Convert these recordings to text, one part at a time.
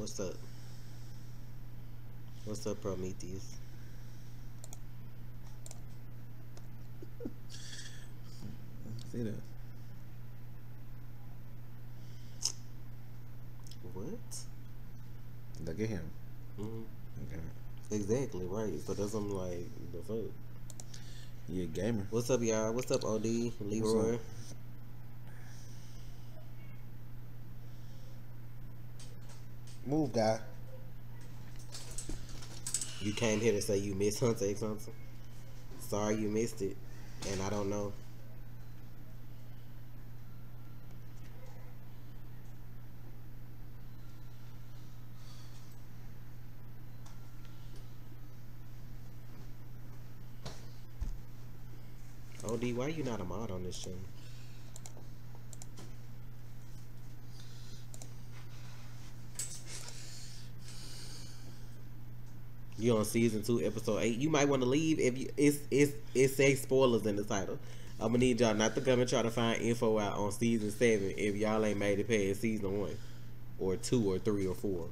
What's up? What's up, Prometheus? See that? What? Look at him. Mm-hmm. Okay. Exactly right. So that's I'm like the fuck. You a gamer. What's up, y'all? What's up, OD? What's Leroy? up? Move, guy. You came here to say you missed Hunter x Hunter. Sorry you missed it, and I don't know. OD, why you not a mod on this channel? You on season 2, episode 8. You might want to leave if you it says spoilers in the title. I'm gonna need y'all not to come and try to find info out on season 7 if y'all ain't made it past season 1 or 2 or 3 or 4.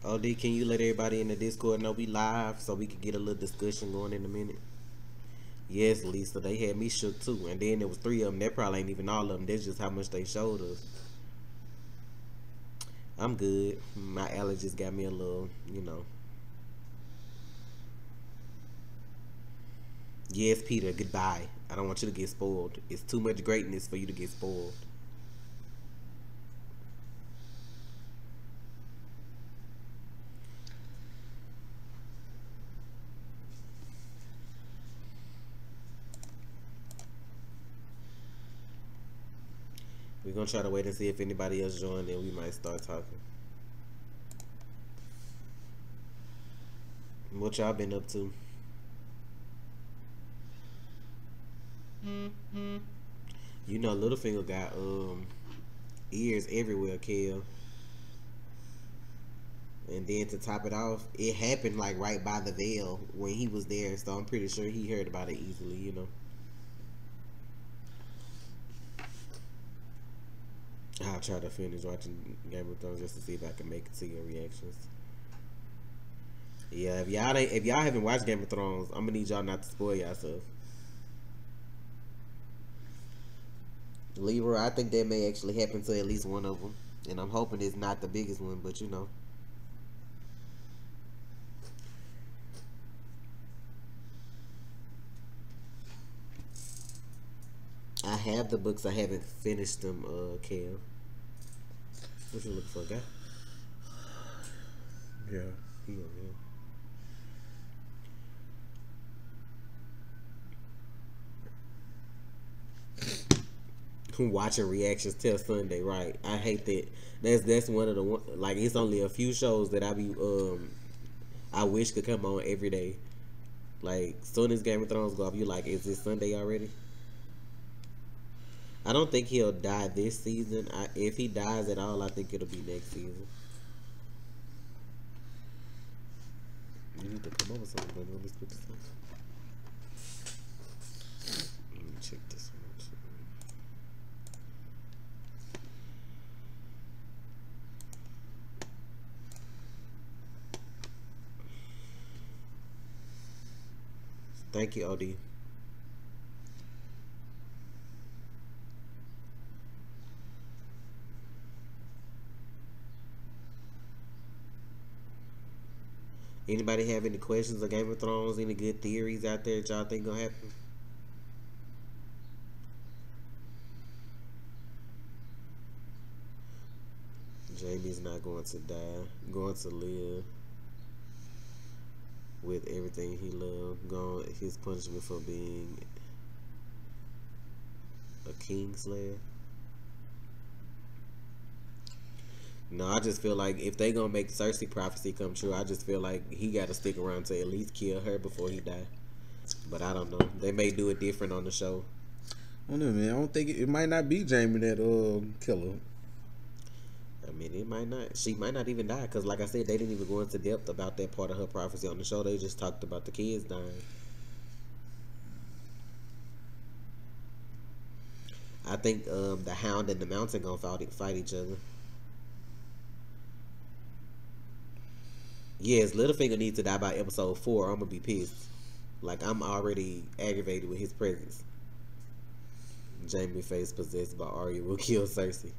OD, can you let everybody in the Discord know we live so we can get a little discussion going in a minute? Yes, Lisa, they had me shook too. And then there was 3 of them. That probably ain't even all of them. That's just how much they showed us. I'm good. My allergies got me a little, you know. Yes, Peter, goodbye. I don't want you to get spoiled. It's too much greatness for you to get spoiled. We're gonna try to wait and see if anybody else joined, then we might start talking. What y'all been up to? You know Littlefinger got ears everywhere, Kel. And then to top it off, it happened like right by the veil when he was there, so I'm pretty sure he heard about it easily, you know. I'll try to finish watching Game of Thrones just to see if I can make it to your reactions. Yeah, if y'all haven't watched Game of Thrones, I'm gonna need y'all not to spoil yourself. Leroy, I think that may actually happen to at least one of them, and I'm hoping it's not the biggest one, but you know. I have the books. I haven't finished them, Cam. What you looking for, guy? Yeah. He over here. Watching reactions till Sunday, right? I hate that. That's one of the like. It's only a few shows that I wish could come on every day. Like soon as Game of Thrones go off, you like, is it Sunday already? I don't think he'll die this season. If he dies at all, I think it'll be next season. You need to come over something, but let me put this on. Let me check this one. Thank you, OD. Anybody have any questions on Game of Thrones? Any good theories out there that y'all think gonna happen? Jamie's not going to die. Going to live with everything he loved. Going his punishment for being a kingslayer. No, I just feel like if they gonna make Cersei prophecy come true, I just feel like he got to stick around to at least kill her before he die. But I don't know. They may do it different on the show. I don't know, man. I don't think it might not be Jamie that killer. I mean, it might not. She might not even die because, like I said, they didn't even go into depth about that part of her prophecy on the show. They just talked about the kids dying. I think the Hound and the Mountain gonna fight each other. Yes, Littlefinger needs to die by episode 4. I'm gonna be pissed. Like, I'm already aggravated with his presence. Jamie face possessed by Arya will kill Cersei.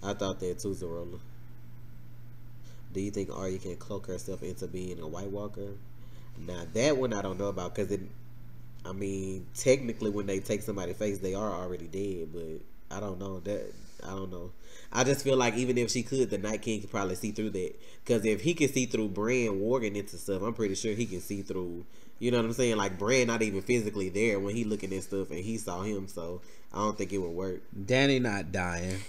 I thought that too, Zorola. Do you think Arya can cloak herself into being a White Walker? Now that one I don't know about, because I mean, technically when they take somebody's face, they are already dead. But I don't know that. I don't know. I just feel like even if she could, the Night King could probably see through that. Because if he can see through Bran warging into stuff, I'm pretty sure he can see through. You know what I'm saying? Like, Bran not even physically there when he looking at stuff, and he saw him. So I don't think it would work. Dany not dying.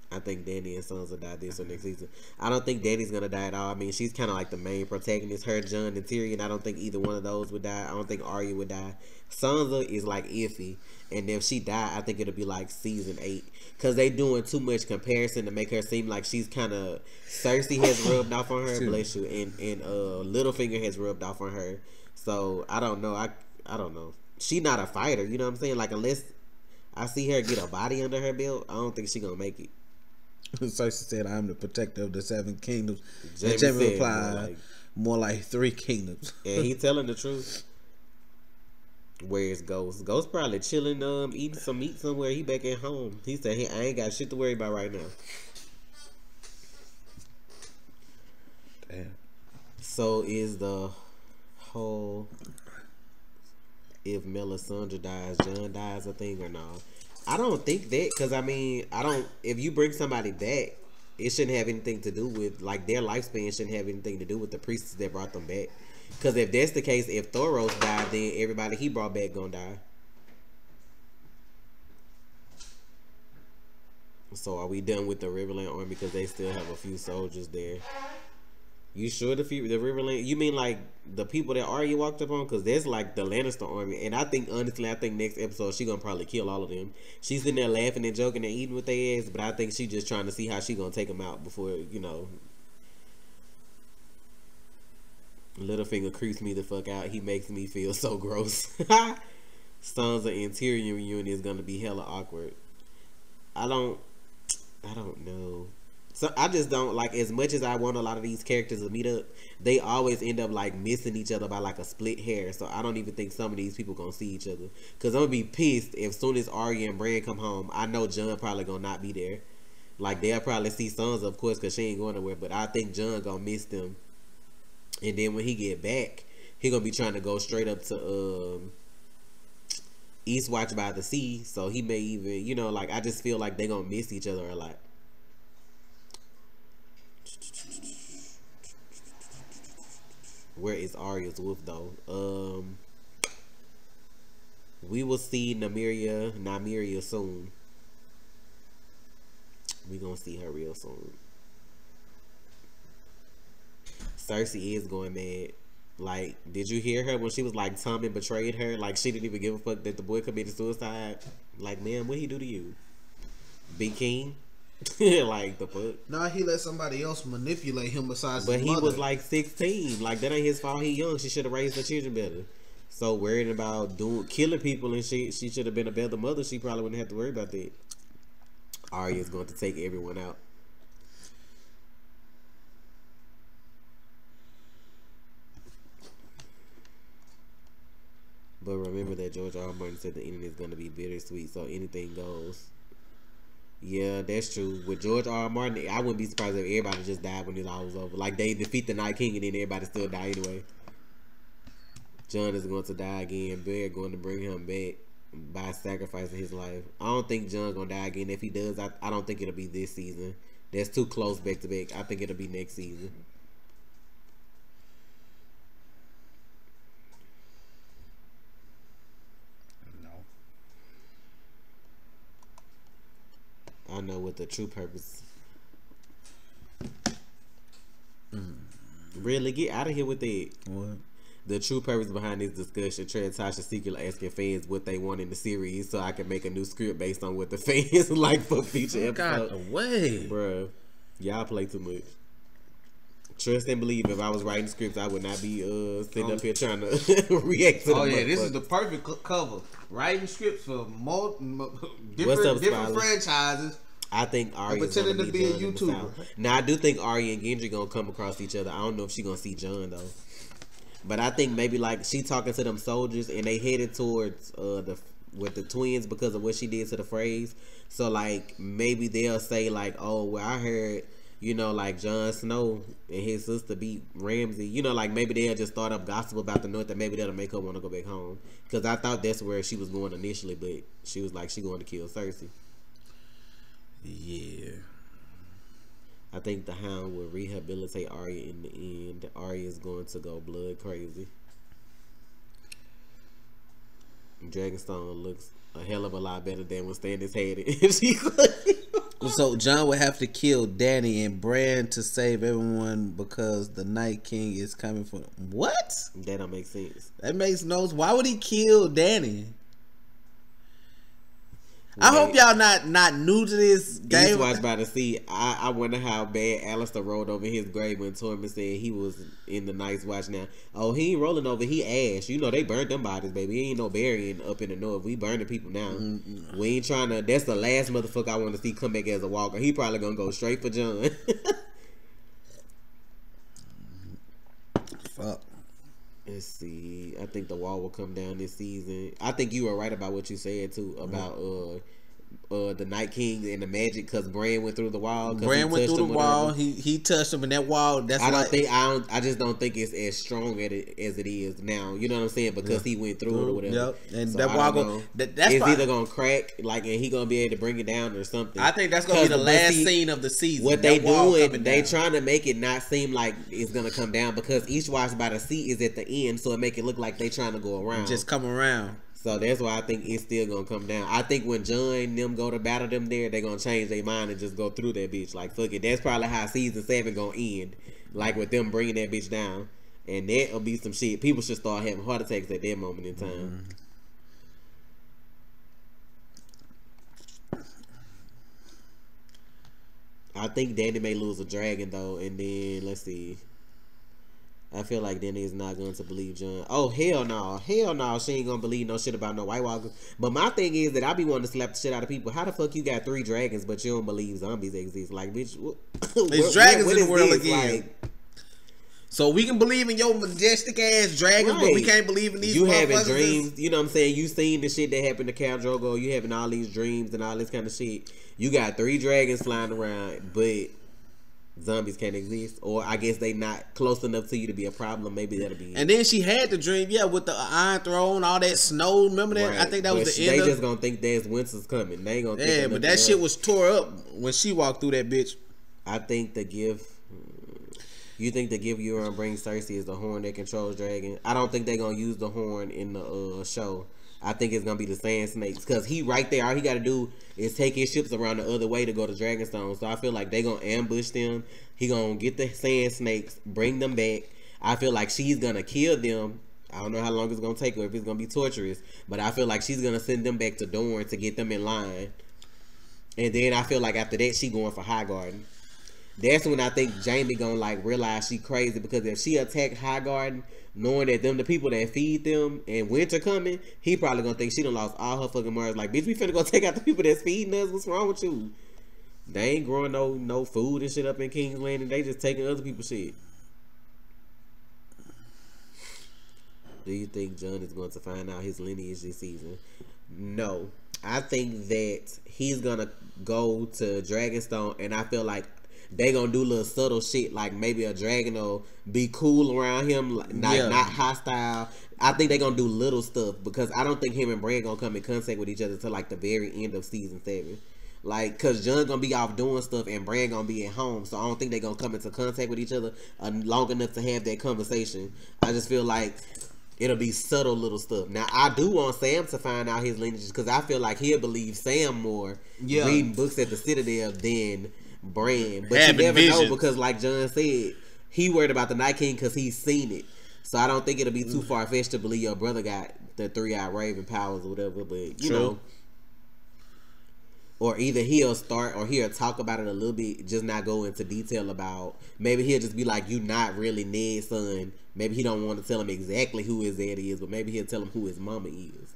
I think Dany and Sons will die this or next season. I don't think Dany's gonna die at all. I mean, she's kind of like the main protagonist. Her, Jon, and Tyrion. I don't think either one of those would die. I don't think Arya would die. Sansa is like iffy, and if she die, I think it'll be like season 8 because they doing too much comparison to make her seem like she's kind of Cersei has rubbed off on her. Bless you, and Littlefinger has rubbed off on her. So I don't know. I don't know. She not a fighter. You know what I'm saying? Like, unless I see her get a body under her belt, I don't think she gonna make it. Cersei said, "I'm the protector of the 7 kingdoms." Jaime Jaime replied, more like 3 kingdoms. And he telling the truth. Where's Ghost? Ghost probably chilling, eating some meat somewhere. He back at home. He said, "Hey, I ain't got shit to worry about right now." Damn. So is the whole if Melisandre dies, Jon dies a thing or no? I don't think that, because I mean, if you bring somebody back, it shouldn't have anything to do with, like, their lifespan shouldn't have anything to do with the priests that brought them back. Because if that's the case, if Thoros died, then everybody he brought back gonna die. So are we done with the Riverland army because they still have a few soldiers there? You sure the Riverland? You mean like the people that Arya walked up on? Because there's like the Lannister army, and I think honestly, next episode she gonna probably kill all of them. She's in there laughing and joking and eating with their ass, but I think she just trying to see how she gonna take them out before, you know. Littlefinger creeps me the fuck out. He makes me feel so gross. Sansa and Tyrion reunion is gonna be hella awkward. I don't know. So I just don't, like, as much as I want a lot of these characters to meet up, they always end up like missing each other by like a split hair. So I don't even think some of these people gonna see each other. Cause I'm gonna be pissed if soon as Arya and Bran come home, I know Jon probably gonna not be there. Like, they'll probably see Sansa, of course, cause she ain't going nowhere. But I think Jon gonna miss them. And then when he get back, he gonna be trying to go straight up to Eastwatch by the Sea. So he may even, you know, like, I just feel like they gonna miss each other a lot. Where is Arya's wolf though? We will see Nymeria soon. We gonna see her real soon. Cersei is going mad. Like, did you hear her when she was like, Tommen betrayed her? Like, she didn't even give a fuck that the boy committed suicide. Like, man, what he do to you? Be king? Like, the fuck? Nah, he let somebody else manipulate him besides his But he mother. was like 16. Like, that ain't his fault. He young. She should have raised her children better. So worried about killing people and shit, she should have been a better mother. She probably wouldn't have to worry about that. Arya's going to take everyone out. But remember that George R. R. Martin said the ending is going to be bittersweet, so anything goes. Yeah, that's true. With George R. R. Martin, I wouldn't be surprised if everybody just died when it all was over. Like, they defeat the Night King and then everybody still die anyway. Jon is going to die again. Bear going to bring him back by sacrificing his life. I don't think Jon going to die again. If he does, I don't think it'll be this season. That's too close back to back. I think it'll be next season. I know what the true purpose. Really, get out of here with that. What? The true purpose behind this discussion, Trey and Tasha secretly asking fans what they want in the series so I can make a new script based on what the fans like for future episodes. God, away. Bruh. Y'all play too much. Trust and believe. If I was writing scripts, I would not be sitting up here trying to react to. Oh yeah, this is the perfect cover. Writing scripts for different franchises. I think Arya's pretending gonna to be a John YouTuber. Now I do think Arya and Gendry gonna come across each other. I don't know if she gonna see John though. But I think maybe like she talking to them soldiers and they headed towards with the twins because of what she did to the phrase. So like maybe they'll say like, oh well, I heard, you know, like Jon Snow and his sister beat Ramsay. You know, like maybe they'll just start up gossip about the North and maybe that'll make her want to go back home. Because I thought that's where she was going initially, but she was like she going to kill Cersei. Yeah. I think the Hound will rehabilitate Arya in the end. Arya's going to go blood crazy. Dragonstone looks a hell of a lot better than when Stannis had it. So John would have to kill Dany and Bran to save everyone because the Night King is coming for them. What? That don't make sense. That makes no sense. Why would he kill Dany? I hope y'all not new to this game. Eastwatch by the Sea. I wonder how bad Alistair rolled over his grave when Tormund said he was in the Night's Watch now. Oh, he ain't rolling over. He ash. You know they burned them bodies, baby. He ain't no burying up in the north. We burning people now. Mm-hmm. We ain't trying to. That's the last motherfucker I want to see come back as a walker. He probably gonna go straight for John. Fuck. Let's see. I think the wall will come down this season. I think you were right about what you said too about the Night King and the magic because Bran went through the wall. Bran went through the wall. He touched him in that wall. That's I just don't think it's as strong as it is now. You know what I'm saying? Because he went through it or whatever. Yep. And so that wall that's either gonna crack like and he gonna be able to bring it down or something. I think that's gonna be the last scene of the season. What they doing? They trying to make it not seem like it's gonna come down because Eastwatch by the Sea is at the end, so it make it look like they trying to go around. Just come around. So that's why I think it's still gonna come down. I think when John and them go to battle them there, they gonna change their mind and just go through that bitch. Like fuck it. That's probably how season 7 gonna end. Like with them bringing that bitch down, and that'll be some shit. People should start having heart attacks at that moment in time. I think Dany may lose a dragon though, and then let's see. I feel like Dany is not going to believe John. Oh, hell no. Hell no. She ain't going to believe no shit about no White Walkers. But my thing is that I be wanting to slap the shit out of people. How the fuck you got 3 dragons, but you don't believe zombies exist? Like, bitch, there's dragons in the world this? again. Like, so we can believe in your majestic ass dragons, right, but we can't believe in these. You having dreams, you know what I'm saying? You seen the shit that happened to Khal Drogo. You having all these dreams and all this kind of shit. You got 3 dragons flying around, but zombies can't exist, or I guess they not close enough to you to be a problem. Maybe that'll be. And then she had the dream, yeah, with the Iron Throne, all that snow. Remember that? Right. I think that was the end. They just gonna think there's winter's coming. They ain't gonna. Yeah, but that shit was tore up when she walked through that bitch. I think the gift. You think the gift you're gonna bring Cersei is the horn that controls dragon? I don't think they're gonna use the horn in the show. I think it's gonna be the sand snakes because he right there. All he got to do is take his ships around the other way to go to Dragonstone. So I feel like they gonna ambush them. He gonna get the sand snakes, bring them back. I feel like she's gonna kill them. I don't know how long it's gonna take or if it's gonna be torturous, but I feel like she's gonna send them back to Dorne to get them in line. And then I feel like after that she going for Highgarden. That's when I think Jaime gonna like realize she crazy because if she attack Highgarden, knowing that them the people that feed them and winter coming, he probably gonna think she done lost all her fucking Mars. Like, bitch, we finna go take out the people that's feeding us. What's wrong with you? They ain't growing no food and shit up in King's Landing. They just taking other people's shit. Do you think Jon is going to find out his lineage this season? No. I think that he's gonna go to Dragonstone, and I feel like they gonna do little subtle shit, like maybe a dragon will be cool around him, like not hostile. I think they gonna do little stuff because I don't think him and Bran gonna come in contact with each other till like the very end of season 7. Like, cause Jon gonna be off doing stuff and Bran gonna be at home, so I don't think they gonna come into contact with each other long enough to have that conversation. I just feel like it'll be subtle little stuff. Now, I do want Sam to find out his lineage because I feel like he'll believe Sam more reading books at the Citadel than Bran. But you never know because like Jon said, he worried about the Night King because he's seen it. So I don't think it'll be too far-fetched to believe your brother got the 3-eyed raven powers or whatever. But, you know, or either he'll start or he'll talk about it a little bit, just not go into detail about. Maybe he'll just be like, "You not really Ned's son." Maybe he don't want to tell him exactly who his daddy is, but maybe he'll tell him who his mama is.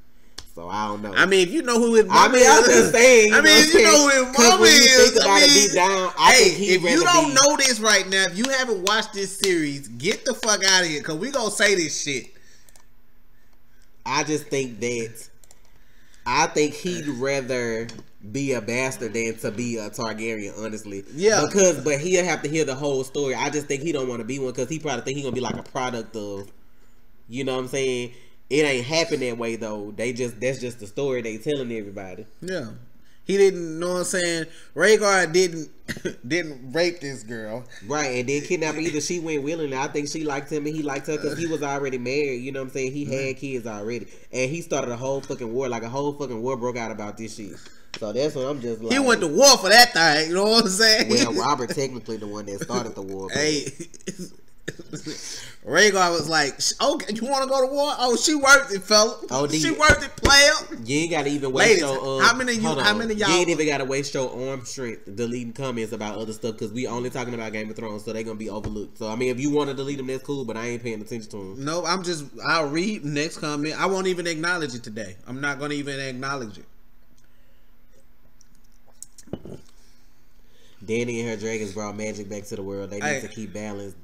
So I don't know. I mean, if you know who his mama I'm is, just saying. I mean, if you know who his mama when you is, think about it deep down, I think he if you don't be, know this right now, if you haven't watched this series, get the fuck out of here, because we gonna say this shit. I just think that he'd rather be a bastard than to be a Targaryen, honestly. Yeah. But he'll have to hear the whole story. I just think he don't want to be one because he probably think he gonna be like a product of, you know what I'm saying? It ain't happen that way though. That's just the story they telling everybody. Yeah. He didn't know what I'm saying. Rhaegar didn't rape this girl. Right, and then kidnap her. Either she went willingly. I think she liked him and he liked her because he was already married. You know what I'm saying? He had kids already. And he started a whole fucking war. Like a whole fucking war broke out about this shit. So that's what I'm just like. He went to war for that thing. You know what I'm saying? Well, Robert technically the one that started the war. Hey. Rhaegar was like, "Okay, you want to go to war? Oh, she worth it, fella. Oh, she worth it, player." You ain't gotta even waste Ladies, your. how many of y'all? You ain't even gotta waste your arm strength deleting comments about other stuff because we only talking about Game of Thrones, so they gonna be overlooked. So I mean, if you want to delete them, that's cool, but I ain't paying attention to them. No, I'll read next comment. I won't even acknowledge it today. I'm not gonna even acknowledge it. Dany and her dragons brought magic back to the world. They need to keep balance.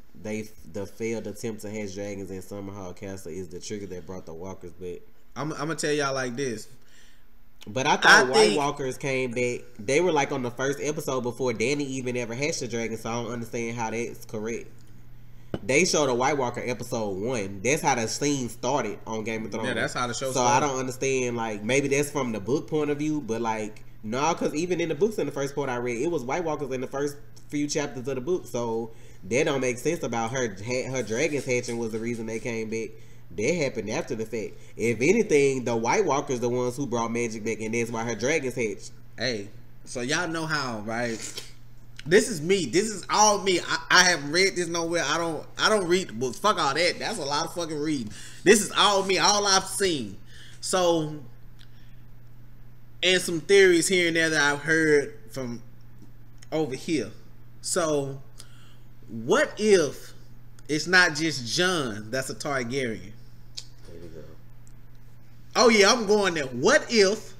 The failed attempt to hatch dragons in Summerhall Castle is the trigger that brought the walkers back. I'm gonna tell y'all like this. But I thought White Walkers came back. They were like on the first episode before Dany even ever hatched a dragon, so I don't understand how that's correct. They showed a White Walker episode 1. That's how the scene started on Game of Thrones. Yeah, that's how the show started. So I don't understand, like, maybe that's from the book point of view, but like, no, because even in the books in the first part I read, it was White Walkers in the first few chapters of the book, so that don't make sense about her dragons hatching was the reason they came back. That happened after the fact. If anything, the White Walkers the ones who brought magic back, and that's why her dragons hatched. Hey, so y'all know how, right? This is me. This is all me. I haven't read this nowhere. I don't read the books. Fuck all that. That's a lot of fucking reading. This is all me. All I've seen. So, and some theories here and there that I've heard from over here. So, what if it's not just Jon that's a Targaryen? There we go. Oh yeah, I'm going there. What if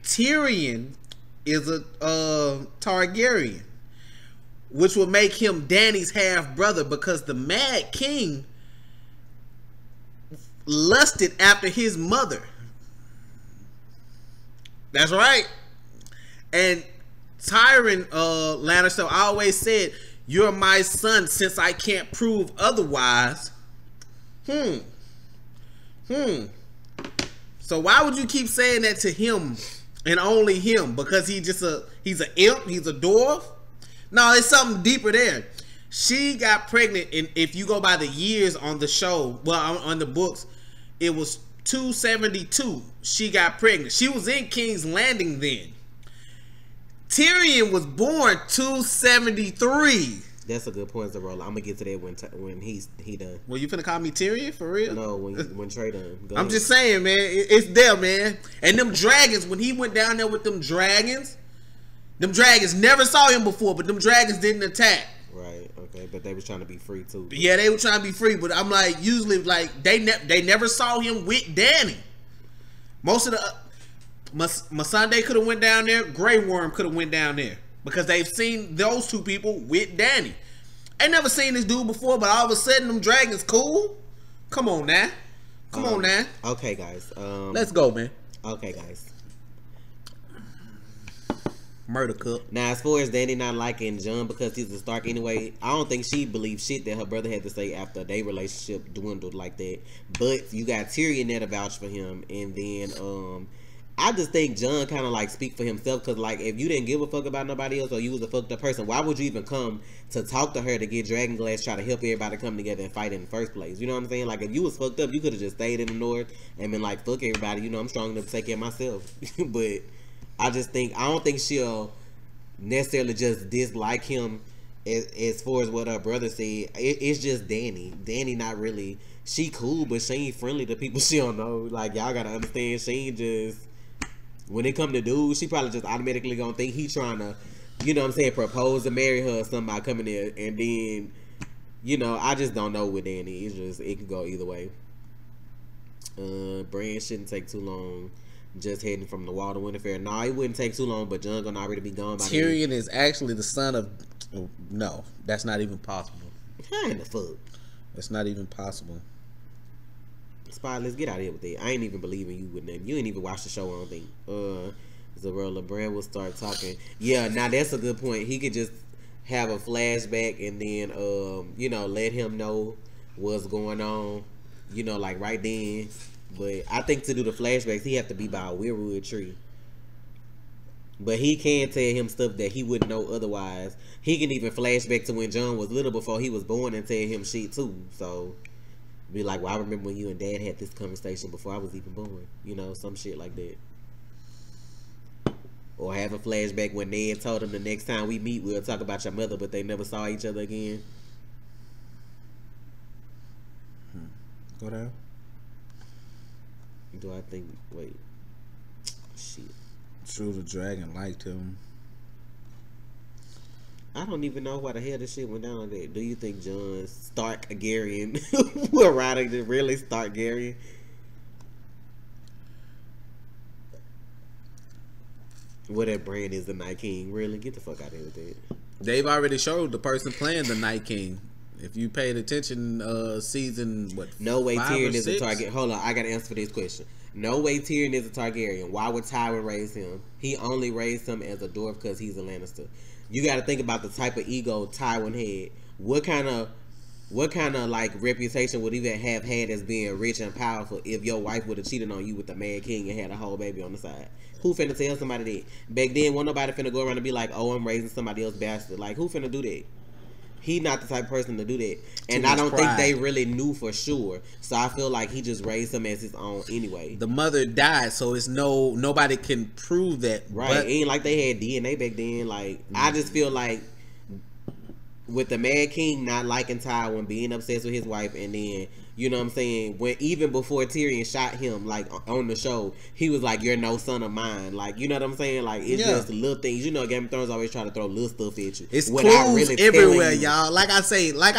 Tyrion is a Targaryen? Which would make him Dany's half brother because the Mad King lusted after his mother. That's right. And Tyrion Lannister always said, "You're my son since I can't prove otherwise." So why would you keep saying that to him and only him? Because he's an imp, he's a dwarf? No, it's something deeper there. She got pregnant, and if you go by the years on the show, well, on the books, it was 272. She got pregnant. She was in King's Landing then. Tyrion was born 273. That's a good point, Zarola. I'm gonna get to that when he done. Well, you finna call me Tyrion for real? No, when Trey done. I'm just saying, man. It's there, man. And them dragons, when he went down there with them dragons never saw him before, but them dragons didn't attack. Right. Okay. But they was trying to be free too. Yeah, they were trying to be free, but I'm like, usually, like they never saw him with Dany. Most of the Missandei could have went down there. Grey Worm could have went down there because they've seen those two people with Dany. Ain't never seen this dude before, but all of a sudden them dragons cool. Come on now. Come on now. Okay, guys. Let's go, man. Okay, guys. Murder Cup. Now, as far as Dany not liking Jon because he's a Stark anyway, I don't think she believes shit that her brother had to say after their relationship dwindled like that. But you got Tyrion there to vouch for him, and then I just think Jon kind of like speak for himself because like if you didn't give a fuck about nobody else or you was a fucked up person, why would you even come to talk to her to get Dragonglass, try to help everybody come together and fight in the first place? You know what I'm saying? Like if you was fucked up, you could have just stayed in the north and been like, fuck everybody. You know, I'm strong enough to take care of myself. But I don't think she'll necessarily just dislike him as far as what her brother said. It's just Dany. Dany not really. She cool, but she ain't friendly to people she don't know. Like y'all gotta understand, she ain't just. When it come to dudes, she probably just automatically gonna think he trying to, you know what I'm saying, propose to marry her or somebody coming in, and then, you know, I just don't know with Danny. It's just, it could go either way. Brand shouldn't take too long. Just heading from the wall to Winterfell. No, it wouldn't take too long, but Jon gonna already be gone by then. Tyrion is actually the son of. No, that's not even possible. How in the fuck? That's not even possible. Spy, let's get out of here with that. I ain't even believing you with nothing. You ain't even watched the show, I don't think. Zarella Brand will start talking. Yeah, now that's a good point. He could just have a flashback and then, you know, let him know what's going on, you know, like right then. But I think to do the flashbacks, he have to be by a weirwood tree. But he can tell him stuff that he wouldn't know otherwise. He can even flash back to when Jon was little before he was born and tell him shit too. So be like, well, I remember when you and Dad had this conversation before I was even born. You know, some shit like that. Or have a flashback when Ned told him the next time we meet, we'll talk about your mother, but they never saw each other again. Go down. Do I think, wait. Shit. True, the dragon liked him. I don't even know why the hell this shit went down there. Do you think Jon Starkarian will ride the really Starkarian? What that brand is the Night King? Really? Get the fuck out of here with that. They've already showed the person playing the Night King. If you paid attention, season what? No way 5 or Tyrion is a 6? target. Hold on, I gotta answer for this question. No way Tyrion is a Targaryen. Why would Tywin raise him? He only raised him as a dwarf because he's a Lannister. You got to think about the type of ego Tywin had. What kind of like reputation would he have had as being rich and powerful if your wife would have cheated on you with the Mad King and had a whole baby on the side? Who finna tell somebody that? Back then, wasn't nobody finna go around and be like, "Oh, I'm raising somebody else's bastard." Like, who finna do that? He not the type of person to do that. And I don't think they really knew for sure. So I feel like he just raised him as his own anyway. The mother died, so it's nobody can prove that. Right. But, It ain't like they had DNA back then. Like, I just feel like with the Mad King not liking Tywin, being obsessed with his wife, and then, you know what I'm saying, when even before Tyrion shot him, like on the show, he was like, "You're no son of mine." Like, you know what I'm saying? Like, it's just little things. You know, Game of Thrones always try to throw little stuff at you. it's clues everywhere, y'all. Like I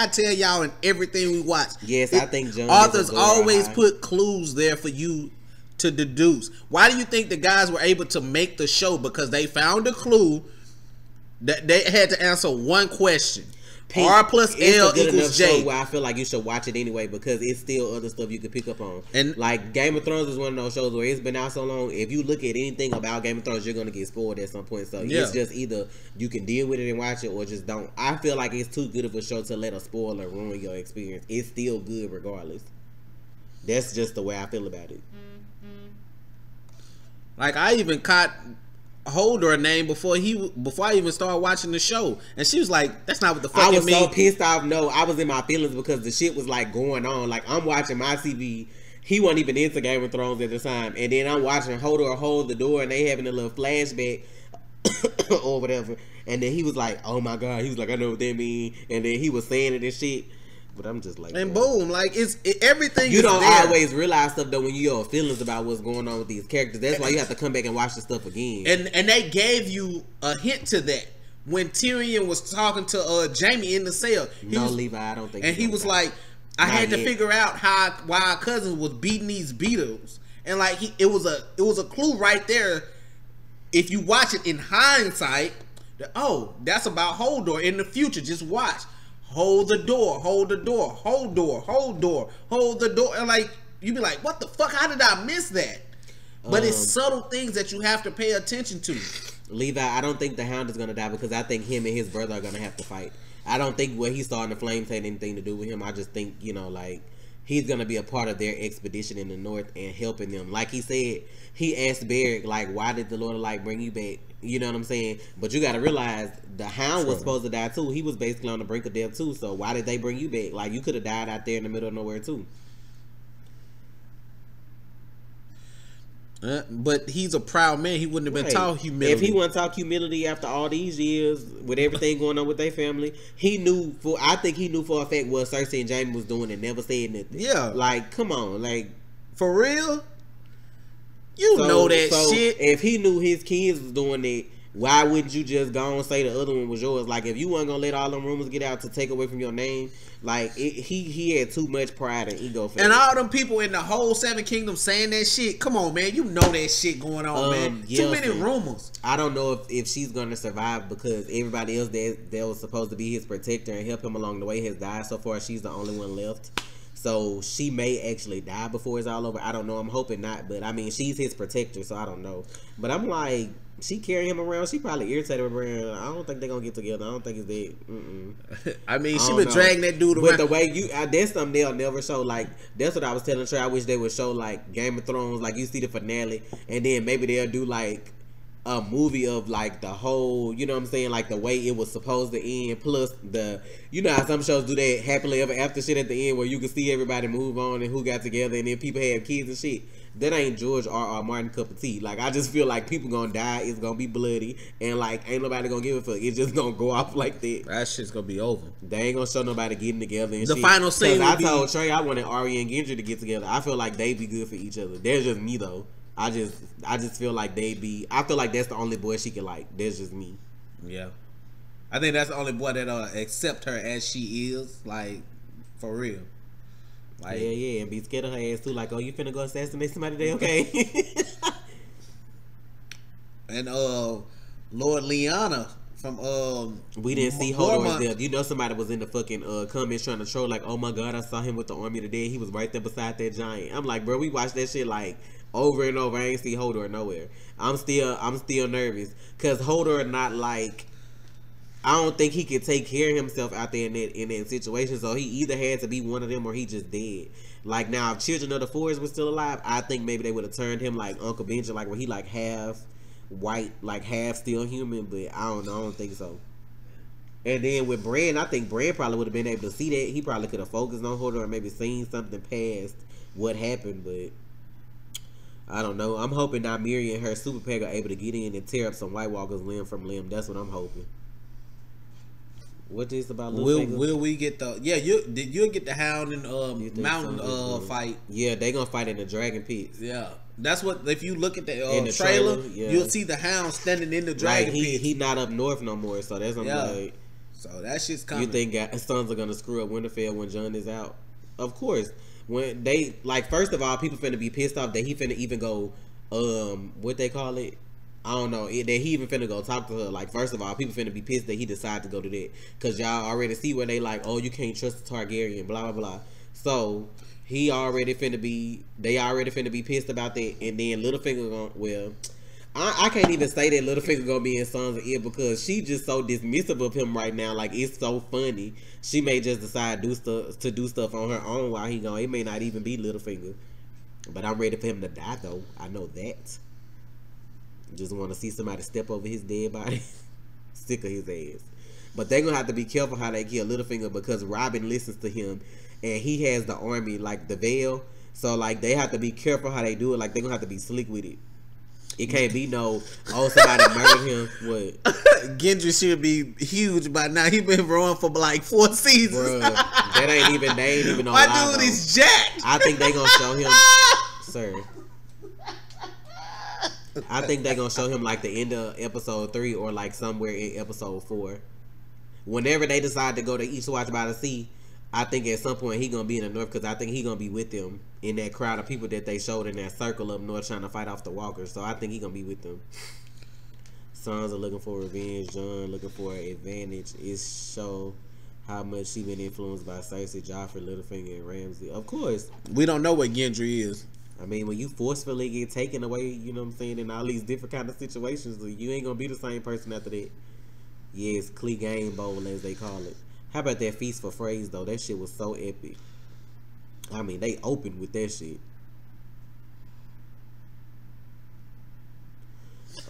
tell y'all in everything we watch. Yes, I think Jon authors always put clues there for you to deduce. Why do you think the guys were able to make the show? Because they found a clue that they had to answer one question. R plus L equals J. Where I feel like you should watch it anyway because it's still other stuff you could pick up on. And like Game of Thrones is one of those shows where it's been out so long. If you look at anything about Game of Thrones, you're gonna get spoiled at some point. So it's just either you can deal with it and watch it, or just don't. I feel like it's too good of a show to let a spoiler ruin your experience. It's still good regardless. That's just the way I feel about it. Like I even caught Hodor name before I even started watching the show, and she was like, "That's not what the fuck I was it mean." so pissed off. No, I was in my feelings because the shit was like going on. Like I'm watching my TV. He wasn't even into Game of Thrones at the time, and then I'm watching Hodor hold the door, and they having a little flashback or whatever. And then he was like, "Oh my god," he was like, "I know what that mean." And then he was saying it and shit. But I'm just like, and boom, like everything. You don't there. always realize stuff though when you have feelings about what's going on with these characters. That's why you have to come back and watch the stuff again. And they gave you a hint to that when Tyrion was talking to Jaime in the cell. Levi, I don't think. And he was like, "I had to figure out why our cousin was beating these beetles." And like it was a clue right there. If you watch it in hindsight, that's about Hodor in the future. Just watch. Hold the door, hold the door, hold door, hold door, hold the door. And like, you be like, what the fuck? How did I miss that? But it's subtle things that you have to pay attention to. Levi, I don't think the Hound is going to die because I think him and his brother are going to have to fight. I don't think what he saw in the flames had anything to do with him. I just think, like, he's going to be a part of their expedition in the north and helping them. Like he said, he asked Beric, like, why did the Lord of Light bring you back? You know what I'm saying? But you got to realize the Hound was supposed to die too. He was basically on the brink of death too. So why did they bring you back? Like, you could have died out there in the middle of nowhere too. But he's a proud man. He wouldn't have been taught humility. If he wasn't taught humility after all these years with everything going on with their family, I think he knew for a fact what Cersei and Jaime was doing and never said nothing. Yeah. Like, come on. Like, for real? You know that shit. If he knew his kids was doing it, why wouldn't you just go and say the other one was yours? Like, if you weren't gonna let all them rumors get out to take away from your name, like he had too much pride and ego for And that. all them people in the whole Seven Kingdoms saying that shit. Come on, man. You know that shit going on, man. Yeah, Too many rumors. I don't know if she's gonna survive because everybody else that was supposed to be his protector and help him along the way has died so far. She's the only one left. So she may actually die before it's all over. I don't know. I'm hoping not. But I mean, she's his protector, so I don't know. But I'm like, she carrying him around. She probably irritated him around. I don't think they're going to get together. I don't think it's that. I mean, she been dragging that dude around. But the way that's something they'll never show. Like, that's what I was telling Trey. I wish they would show, like, Game of Thrones. Like, you see the finale. And then maybe they'll do, like, a movie of like the whole, you know what I'm saying, like the way it was supposed to end, plus the, you know how some shows do that happily ever after shit at the end where you can see everybody move on and who got together and then people have kids and shit. That ain't George R.R. Martin cup of tea. Like, I just feel like people gonna die, it's gonna be bloody, and like ain't nobody gonna give a fuck. It's just gonna go off like that. That shit's gonna be over. They ain't gonna show nobody getting together and the shit. final scene. I told Trey I wanted Arya and Gendry to get together. I feel like they'd be good for each other. That's just me though. I just feel like I feel like that's the only boy she can like. That's just me. Yeah. I think that's the only boy that accept her as she is, like, for real. Like, yeah, and be scared of her ass too. Like, oh, you finna go assassinate somebody today, okay? And Lord Lyanna from we didn't see Hodor's death. You know somebody was in the fucking comments trying to troll like, oh my god, I saw him with the army today. He was right there beside that giant. I'm like, bro, we watched that shit like over and over. I ain't see Hodor nowhere. I'm still nervous because Hodor not like, I don't think he could take care of himself out there in that situation. So he either had to be one of them or he just dead. Like, now if Children of the Forest was still alive, I think maybe they would have turned him like Uncle Benji, like where he like half white, like half still human. But I don't know. I don't think so. And then with Bran, I think Bran probably would have been able to see that. He probably could have focused on Hodor and maybe seen something past what happened, but I don't know. I'm hoping Nymeria and her super pack are able to get in and tear up some White Walkers limb from limb. That's what I'm hoping. What is about Littlefinger? Will we get the you'll get the Hound and Mountain fight? Yeah, they gonna fight in the Dragon Pits. Yeah, that's what, if you look at the trailer, yeah, you'll see the Hound standing in the Dragon Pits. He not up north no more, so that's like. So that shit's coming. You think Sons are gonna screw up Winterfell when Jon is out? Of course. When they, like, first of all, people finna be pissed off that he finna even go, what they call it? I don't know, that he even finna go talk to her. Like, first of all, people finna be pissed that he decided to go to that. Because y'all already see where they like, oh, you can't trust the Targaryen, blah, blah, blah. So, they already finna be pissed about that. And then Littlefinger I can't even say that Littlefinger gonna be in Sons of It because she just so dismissive of him right now. Like, it's so funny. She may just decide to do stuff on her own while he gone. It may not even be Littlefinger. But I'm ready for him to die, though. I know that. Just want to see somebody step over his dead body. Sick of his ass. But they're going to have to be careful how they kill Littlefinger because Robin listens to him. And he has the army, like the Veil. So, like, they have to be careful how they do it. Like, they're going to have to be slick with it. It can't be no, oh, somebody murdered him. What? Gendry should be huge by now. He been growing for like 4 seasons. Bruh, they ain't even on my live, dude is jacked. I think they gonna show him, sir. I think they gonna show him like the end of episode 3 or like somewhere in episode 4. Whenever they decide to go to East Watch by the Sea, I think at some point he gonna be in the north because I think he gonna be with them in that crowd of people that they showed in that circle up north trying to fight off the walkers. So I think he gonna be with them. Sons are looking for revenge. Jon looking for an advantage. It show how much she been influenced by Cersei, Joffrey, Littlefinger, and Ramsay. Of course, we don't know what Gendry is. I mean, when you forcefully get taken away, you know what I'm saying, in all these different kind of situations, you ain't gonna be the same person after that. Yeah, it's Clegane Bowl as they call it. How about that Feast for Phrase though? That shit was so epic. I mean, they opened with that shit.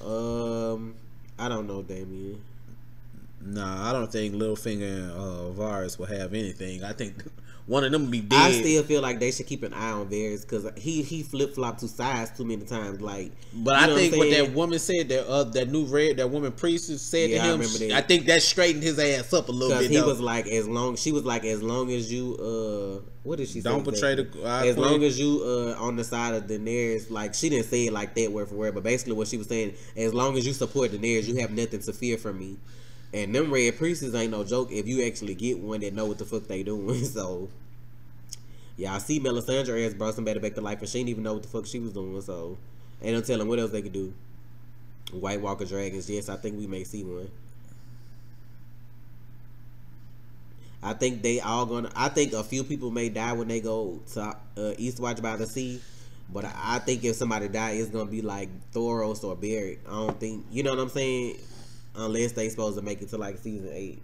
I don't know, Damien. Nah, I don't think Littlefinger and Varys will have anything. I think one of them be dead. I still feel like they should keep an eye on Varys because he flip flopped to sides too many times. Like, but I think what that woman said, that new that woman priestess said to him, I remember that. I think that straightened his ass up a little bit. He was like, as long as you what did she say? Don't betray the as long as you on the side of Daenerys, like she didn't say it like that word for word, but basically what she was saying, as long as you support Daenerys, you have nothing to fear from me. And them red priestess ain't no joke if you actually get one that know what the fuck they doing. So yeah, I see Melisandre has brought somebody back to life and she didn't even know what the fuck she was doing. So ain't no telling what else they could do. White Walker dragons, yes, I think we may see one. I think I think a few people may die when they go to Eastwatch by the Sea. But I think if somebody die, it's gonna be like Thoros or Beric. I don't think, you know what I'm saying? Unless they supposed to make it to like season 8.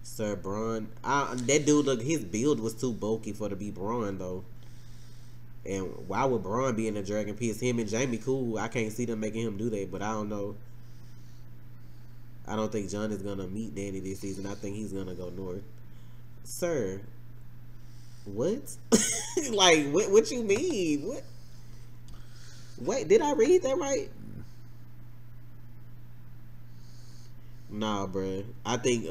Sir Bronn, that dude, look, his build was too bulky for to be Bronn though. And why would Bronn be in the Dragon Piece? Him and Jaime cool. I can't see them making him do that, but I don't know. I don't think Jon is gonna meet Dany this season. I think he's gonna go north. Sir, what? Like, what you mean? What? Wait, did I read that right? Nah, bruh. I think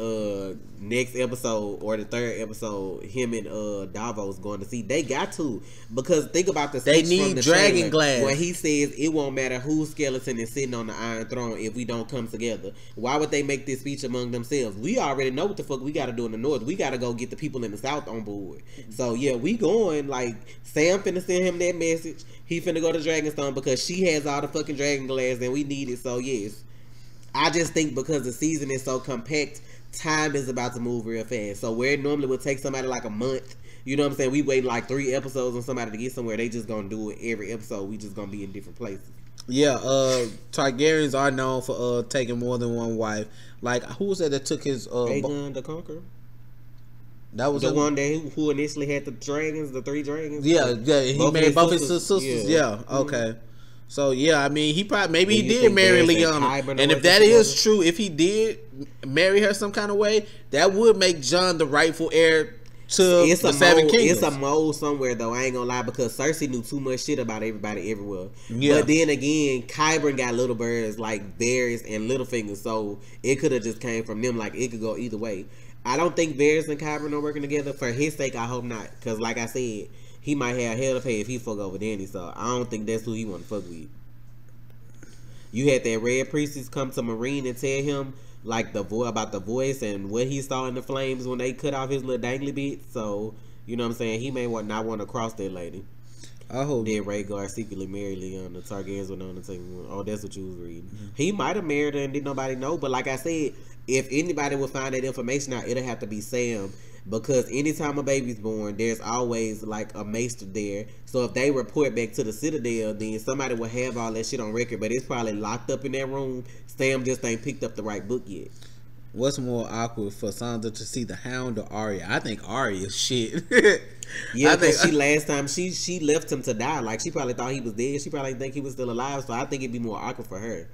next episode or the third episode, him and Davos going to see. They got to, because think about the they speech need from the dragon trailer, glass. where he says it won't matter whose skeleton is sitting on the Iron Throne if we don't come together. Why would they make this speech among themselves? We already know what the fuck we got to do in the North. We got to go get the people in the South on board. So yeah, we going. Like, Sam finna send him that message. He finna go to Dragonstone because she has all the fucking dragon glass and we need it. So yes. I just think because the season is so compact, time is about to move real fast. So where it normally would take somebody like a month, you know what I'm saying? We wait like 3 episodes on somebody to get somewhere. They just gonna do it every episode. We just gonna be in different places. Yeah, Targaryens are known for taking more than one wife. Like, who was that took his Aegon the Conqueror? That was the one that who initially had the dragons, the 3 dragons. Yeah, he made both his sisters. Yeah, okay. Mm-hmm. So yeah, I mean, he probably maybe he did marry Lyanna, and if that is true, if he did marry her some kind of way, that would make Jon the rightful heir to the Seven Kingdoms. It's a mole somewhere though. I ain't gonna lie, because Cersei knew too much shit about everybody everywhere. Yeah. But then again, Qyburn got little birds like Varys and Littlefinger, so it could have just came from them. Like, it could go either way. I don't think Varys and Qyburn are working together. For his sake, I hope not, because like I said, he might have hell to pay if he fuck over Dany, so I don't think that's who he want to fuck with. You had that Red Priestess come to Marine and tell him like about the voice and what he saw in the flames when they cut off his little dangly bit. So you know what I'm saying, he may not want to cross that lady. I hope. Then Rhaegar secretly married Lyanna. The Targaryens were known to take one. Oh, that's what you was reading. Mm-hmm. He might have married her and didn't nobody know. But like I said, if anybody would find that information out, it'll have to be Sam. Because anytime a baby's born, there's always like a maester there. So if they report back to the Citadel, then somebody will have all that shit on record. But it's probably locked up in that room. Sam just ain't picked up the right book yet. What's more awkward for Sansa to see the Hound or Arya? I think Arya is shit. Yeah, because she last time she left him to die. Like, she probably thought he was dead. She probably think he was still alive. So I think it'd be more awkward for her.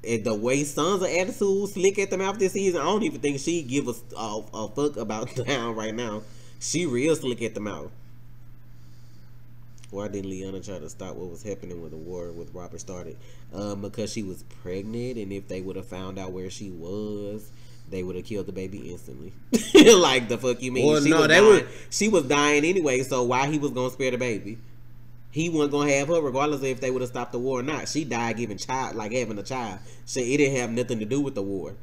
And the way Sansa attitude slick at the mouth this season, I don't even think she give a fuck about the Hound right now. She real slick at the mouth. Why didn't Lyanna try to stop what was happening when the war with Robert started? Because she was pregnant, and if they would have found out where she was, they would have killed the baby instantly. Like, the fuck you mean? Well, she was dying anyway, so why he was gonna spare the baby? He wasn't gonna have her regardless of if they would have stopped the war or not. She died having a child. So it didn't have nothing to do with the war.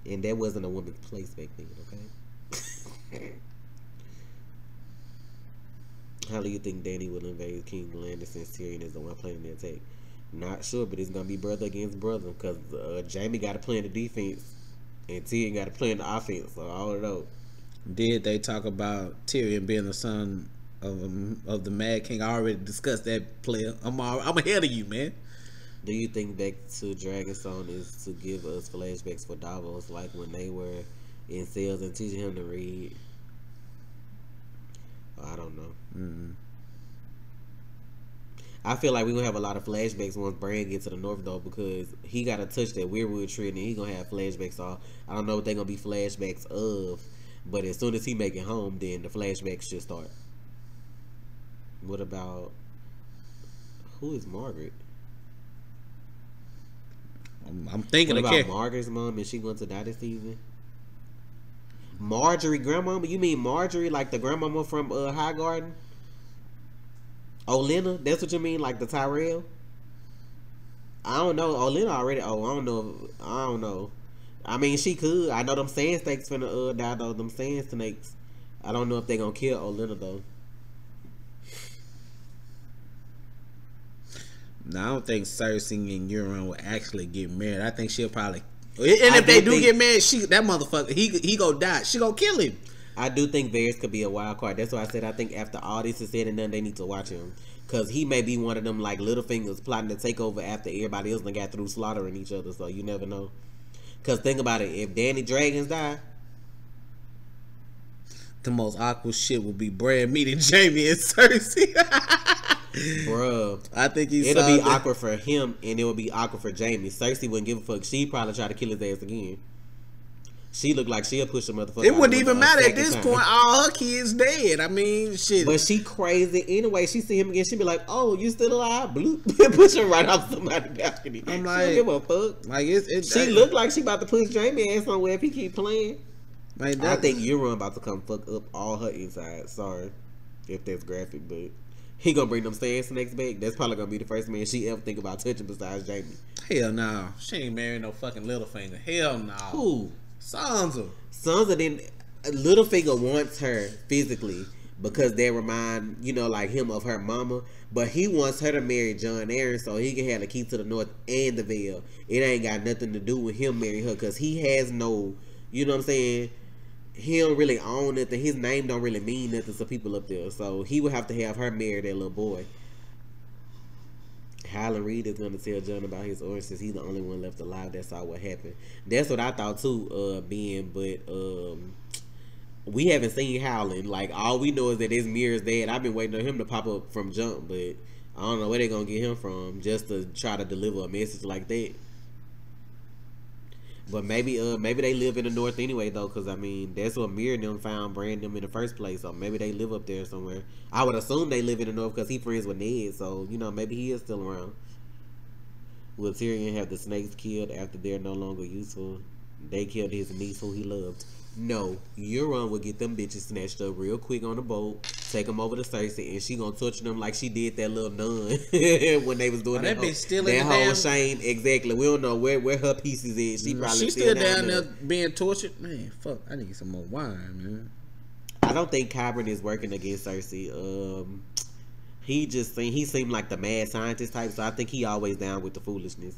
And that wasn't a woman's place back then, okay? How do you think Dany will invade King's Landing since Tyrion is the one planning the attack? Not sure, but it's gonna be brother against brother, because Jaime got to play in the defense and Tyrion got to play in the offense. So I don't know. Did they talk about Tyrion being the son of the Mad King? I already discussed that, player. I'm ahead of you, man. Do you think Back to Dragonstone is to give us flashbacks for Davos, like when they were in cells and teaching him to read? I don't know. Mm-hmm. I feel like we gonna have a lot of flashbacks once Bran gets to the north though, because he gotta touch that weirwood tree and then he gonna have flashbacks. So I don't know what they gonna be flashbacks of, but as soon as he make it home, then the flashbacks should start. What about who is Margaret? I'm thinking What of about Margaret's mom? Is she going to die this season? Marjorie grandmama? You mean Marjorie, like the grandmama from High Garden? Olenna? That's what you mean, like the Tyrell? I don't know. Olenna already. Oh, I don't know. I don't know. I mean, she could. I know them sand snakes finna die though. Them sand snakes. I don't know if they gonna kill Olenna though. No, I don't think Cersei and Euron will actually get married. I think she'll probably. And if they do get married, that motherfucker, he gonna die. She gonna kill him. I do think Varys could be a wild card. That's why I said I think after all this is said and done, they need to watch him. Because he may be one of them like Littlefingers plotting to take over after everybody else done got through slaughtering each other. So you never know. Because think about it. If Danny Dragons die, the most awkward shit would be Bran meeting Jaime and Cersei. bruh, I think it'll be awkward for him and it will be awkward for Jaime. Cersei wouldn't give a fuck. She'd probably try to kill his ass again. She looked like she'll push a motherfucker. It wouldn't even matter at this point. All her kids dead. I mean, shit. But she crazy anyway. She see him again. She be like, "Oh, you still alive?" Bloop. Push her right off somebody's balcony. I'm like, she don't give a fuck. Like she look like she about to push Jaime ass somewhere if he keep playing. Like I think Euron about to come fuck up all her insides. Sorry if that's graphic, but he gonna bring them sand snakes back. That's probably gonna be the first man she ever think about touching besides Jaime. Hell no. She ain't marrying no fucking Littlefinger. Hell no. Who? Sansa. Sansa then Littlefinger wants her physically because they remind, you know, like him of her mama. But he wants her to marry Jon Arryn so he can have the key to the north and the veil. It ain't got nothing to do with him marrying her because he has no, you know what I'm saying? He don't really own nothing. His name don't really mean nothing to people up there. So he would have to have her marry that little boy. Howland Reed is gonna tell Jon about his origin since he's the only one left alive. That's all what happened. That's what I thought too, Ben. But we haven't seen Howland. Like all we know is that his mirror's dead. I've been waiting on him to pop up from jump, but I don't know where they're gonna get him from just to try to deliver a message like that. But maybe they live in the north anyway though, because I mean that's what Mir and them found Bran them in the first place. So maybe they live up there somewhere. I would assume they live in the north because he friends with Ned. So you know maybe he is still around. Will Tyrion have the snakes killed after they're no longer useful? They killed his niece who he loved. No, Euron will get them bitches snatched up real quick on the boat, take them over to Cersei, and she gonna torture them like she did that little nun when they was doing that bitch still that in the whole damn... Shane. Exactly. We don't know where her pieces is. She probably she's still down there being tortured. Man, fuck, I need some more wine, man. I don't think Qyburn is working against Cersei. He seemed like the mad scientist type, so I think he always down with the foolishness.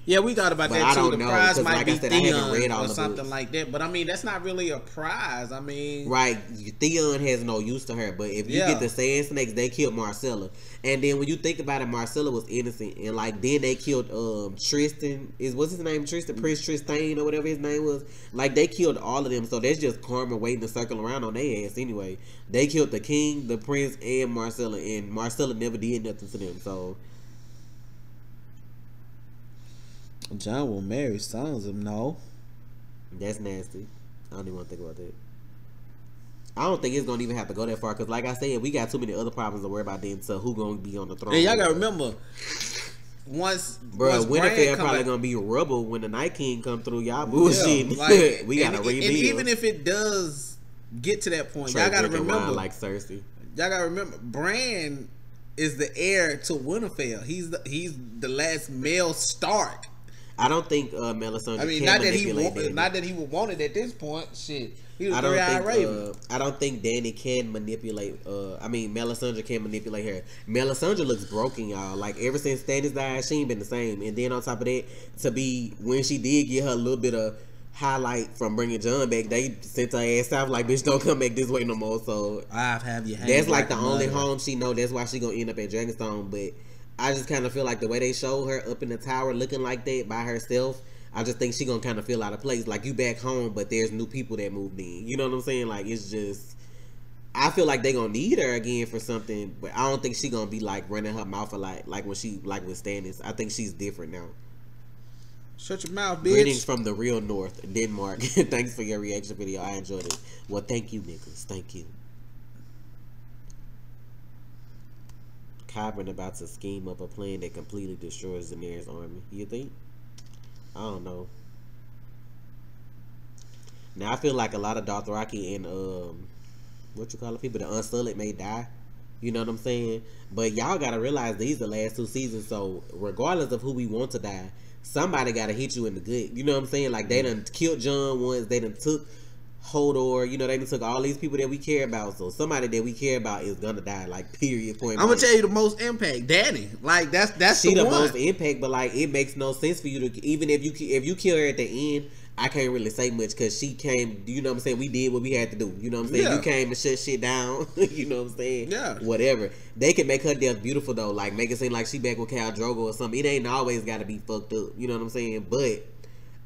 Yeah, we thought about but that too. The know, prize might like be I said, Theon or something like that. But I mean, that's not really a prize. I mean, right? Theon has no use to her. But if you get the Sand Snakes, they killed Marcella. And then when you think about it, Marcella was innocent. And like then they killed Tristan. What's his name? Tristan, Prince Tristan or whatever his name was. Like they killed all of them. So that's just karma waiting to circle around on their ass anyway. They killed the king, the prince, and Marcella. And Marcella never did nothing to them. So. Jon will marry Sansa. No, that's nasty. I don't even want to think about that. I don't think it's gonna even have to go that far because, like I said, we got too many other problems to worry about. Then, so who gonna be on the throne? And y'all gotta remember, once Winterfell probably gonna be rubble when the Night King come through. Y'all bullshit. Yeah, like, we gotta rebuild. And even if it does get to that point, y'all gotta remember, like Cersei. Y'all gotta remember, Bran is the heir to Winterfell. He's the last male Stark. I don't think Melisandre. I mean, not that he would want it at this point. Shit, he was three-eyed Raven. I don't think Danny can manipulate. I mean, Melisandre can manipulate her. Melisandre looks broken, y'all. Like ever since Stannis died, she ain't been the same. And then on top of that, to be when she did get her a little bit of highlight from bringing Jon back, they sent her ass out like, bitch, don't come back this way no more. So I've have you. That's like the only home she know. That's why she gonna end up at Dragonstone, but. I just kind of feel like the way they showed her up in the tower looking like that by herself, I just think she gonna kind of feel out of place. Like you back home, but there's new people that moved in. You know what I'm saying? Like it's just, I feel like they gonna need her again for something, but I don't think she gonna be like running her mouth a lot like when she like with Stannis. I think she's different now. Shut your mouth, bitch. Greetings from the real North, Denmark. Thanks for your reaction video. I enjoyed it. Well, thank you, niggas. Thank you. Qyburn about to scheme up a plan that completely destroys Daenerys' army. You think? I don't know. Now I feel like a lot of Dothraki and what you call it, people, the Unsullied may die. You know what I'm saying? But y'all gotta realize these are the last 2 seasons, so regardless of who we want to die, somebody gotta hit you in the gut. You know what I'm saying? Like they done killed Jon once, they done took Hodor, you know, they done took all these people that we care about. So somebody that we care about is gonna die, like period point. I'm gonna tell you the most impact, Dany. Like that's she the one. most impact, but like it makes no sense for you to, even if you kill her at the end, I can't really say much because she came, you know what I'm saying, we did what we had to do, you know what I'm saying, Yeah. you came and shut shit down, you know what I'm saying, Yeah. whatever. They can make her death beautiful though, like make it seem like she back with Khal Drogo or something. It ain't always gotta be fucked up, you know what I'm saying, but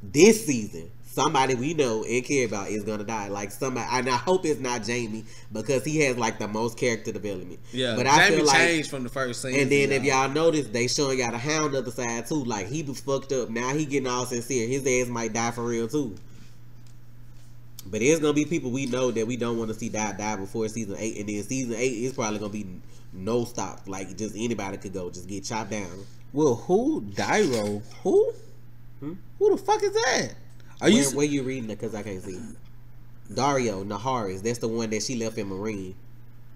this season, somebody we know and care about is gonna die. Like somebody, and I hope it's not Jaime because he has like the most character development. Yeah, but I Jaime feel like changed from the first scene. and then if y'all notice, they showing y'all the Hound other side too. Like he was fucked up. Now he getting all sincere. His ass might die for real too. But there's gonna be people we know that we don't want to see die before season 8, and then season 8 is probably gonna be no stop. Like just anybody could go, just get chopped down. Well, who? Dairo? Who? Who the fuck is that? Are you? Where you reading it? Cause I can't see. Dario Naharis. That's the one that she left in Marine.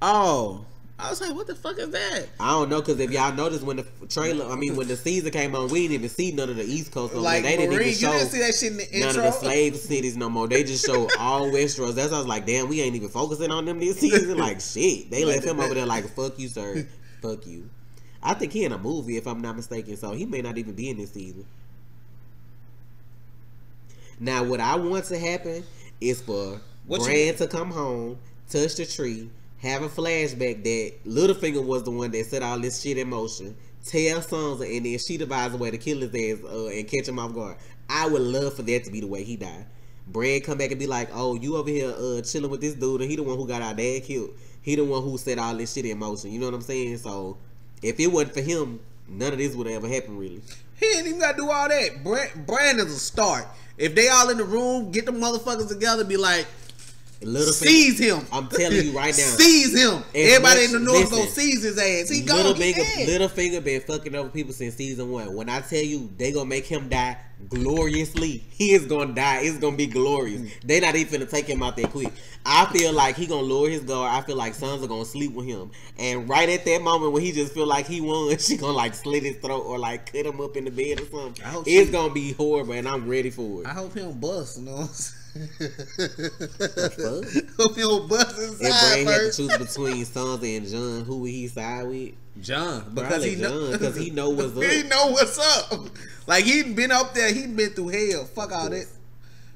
Oh, I was like, what the fuck is that? I don't know, cause if y'all noticed when the trailer, I mean when the season came on, we didn't even see none of the East Coast. Like they didn't Marine, even show you didn't see that shit in the none intro. of the slave cities no more. They just show all Westeros. That's why I was like, damn, we ain't even focusing on them this season. Like shit, they left him over there like, fuck you, sir, fuck you. I think he in a movie if I'm not mistaken, so he may not even be in this season. Now, what I want to happen is for Bran to come home, touch the tree, have a flashback that Littlefinger was the one that set all this shit in motion, tell Sansa, and then she devised a way to kill his ass and catch him off guard. I would love for that to be the way he died. Bran come back and be like, oh, you over here chilling with this dude, and he the one who got our dad killed. He the one who set all this shit in motion. You know what I'm saying? So, if it wasn't for him, none of this would have ever happened, really. He ain't even got to do all that. Bran is a start. If they all in the room, get them motherfuckers together, be like, seize him. I'm telling you right now. Seize him. Everybody in the North listen, go seize his ass. He gone. Littlefinger been fucking over people since season 1. When I tell you they gonna make him die gloriously, he is gonna die. It's gonna be glorious. They not even gonna take him out that quick. I feel like he gonna lower his guard. I feel like Sansa gonna sleep with him. And right at that moment when he just feel like he won, she gonna like slit his throat or like cut him up in the bed or something. It's gonna be horrible and I'm ready for it. I hope he don't bust, you know what I'm saying? Hope he don't bust his if side Bran had to first. choose between Sansa and Jon, who would he side with? Jon, because Probably Jon, because he know what's up. He know what's up. Like he been up there, he been through hell. Fuck all that.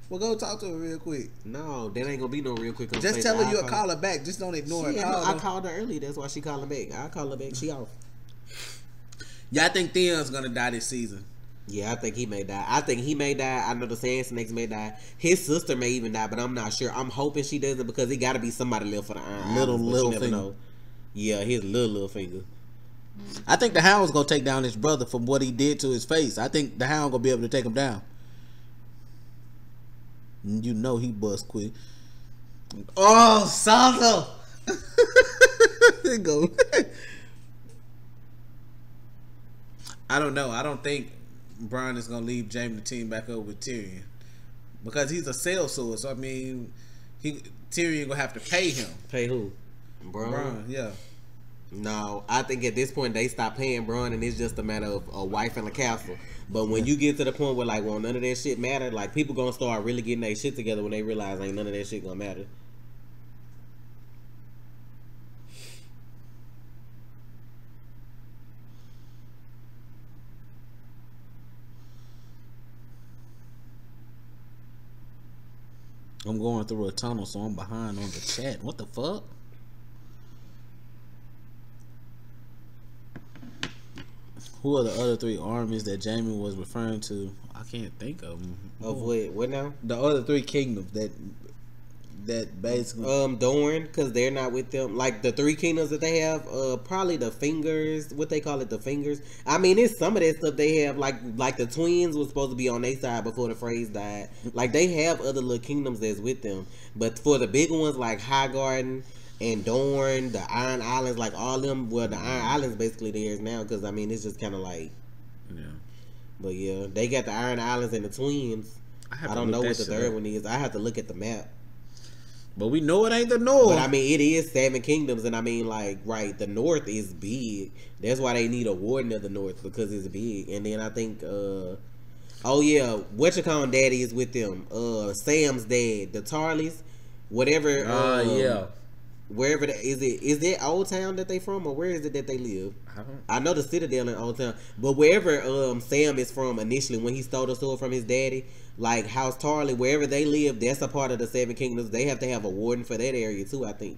Well, go talk to her real quick. No, that ain't gonna be no real quick. Just tell her you'll call her back. Just don't ignore her. I called her early. That's why she calling back. I call her back. She off. Yeah, I think Theon's gonna die this season. Yeah, I think he may die. I know the Sand Snakes may die. His sister may even die, but I'm not sure. I'm hoping she doesn't because it got to be somebody left for the Iron Islands, but you never finger. know. Yeah, his little finger. I think the Hound's gonna take down his brother from what he did to his face. I think the Hound gonna be able to take him down. You know he bust quick. Oh, Sansa! There go. I don't know. I don't think Bran is gonna leave Jaime to team back up with Tyrion because he's a sellsword. So I mean, Tyrion gonna have to pay him. Pay who? Bran? Yeah. No, I think at this point they stop paying Bran and it's just a matter of a wife and a castle. But when you get to the point where like, well, none of that shit matter, like people gonna start really getting their shit together when they realize ain't none of that shit gonna matter. I'm going through a tunnel, so I'm behind on the chat. What the fuck? Who are the other 3 armies that Jaime was referring to? I can't think of them. Of what now? The other 3 kingdoms that that basically. Dorn, because they're not with them. Like the three kingdoms that they have, probably the fingers. What they call it, the fingers. I mean, it's some of that stuff they have. Like the twins was supposed to be on their side before the phrase died. Like they have other little kingdoms that's with them. But for the big ones like High Garden and Dorn, the Iron Islands, like all them. Well, the Iron Islands basically theirs now, because I mean it's just kind of like. Yeah. But yeah, they got the Iron Islands and the twins. I don't know what the third one is. I have to look at the map. But we know it ain't the North. But I mean, it is 7 kingdoms, and I mean, like, right, the North is big. That's why they need a warden of the North, because it's big. And then I think, oh yeah, Whatchacon daddy is with them. Sam's dad, the Tarleys, whatever. Yeah. Wherever is it Old Town that they from, or where is it that they live? I know the Citadel in Old Town, but wherever Sam is from initially, when he stole the sword from his daddy, like House Tarley, wherever they live, that's a part of the 7 kingdoms. They have to have a warden for that area too, I think.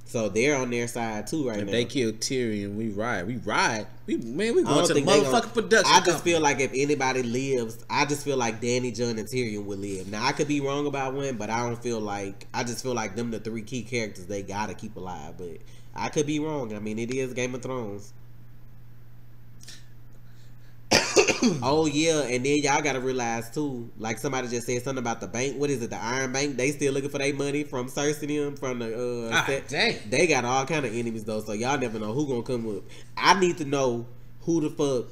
So they're on their side too right now. If they kill Tyrion, we ride. We going to the think motherfucking production. I just feel like if anybody lives, I just feel like Danny, Jon, and Tyrion would live. Now I could be wrong about one, but I don't feel like. I just feel like them the 3 key characters they gotta keep alive. But I could be wrong. I mean, it is Game of Thrones. Oh yeah, and then y'all gotta realize too, like somebody just said something about the bank. What is it, the Iron Bank? They still looking for their money from Cersei and them, from the dang. They got all kind of enemies though, so y'all never know who gonna come up. I need to know who the fuck